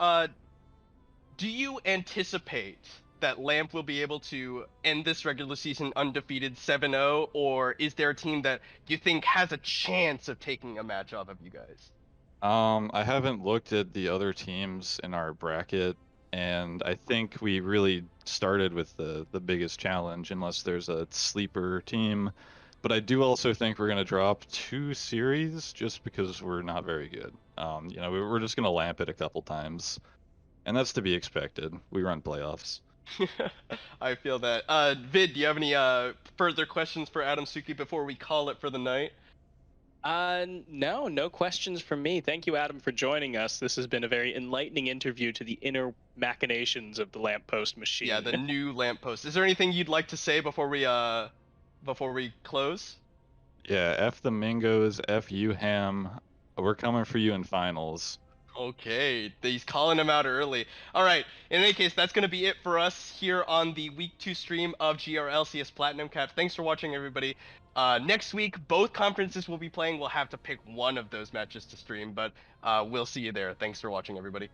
Do you anticipate that Lamp will be able to end this regular season undefeated 7-0, or is there a team that you think has a chance of taking a match off of you guys? I haven't looked at the other teams in our bracket, and I think we really started with the biggest challenge, unless there's a sleeper team. But I do also think we're gonna drop 2 series just because we're not very good. We're just gonna lamp it a couple times, and that's to be expected. We run playoffs. I feel that. Vid, do you have any further questions for Adam Suki before we call it for the night? No questions from me. Thank you, Adam, for joining us. This has been a very enlightening interview to the inner machinations of the Lamppost machine. Yeah, the new Lamppost. Is there anything you'd like to say before we close? Yeah, F the Mingos, F you Ham. We're coming for you in finals. Okay, he's calling him out early. All right, in any case, that's going to be it for us here on the Week 2 stream of GRLCS Platinum Cap. Thanks for watching, everybody. Next week, both conferences will be playing. We'll have to pick one of those matches to stream, but we'll see you there. Thanks for watching, everybody.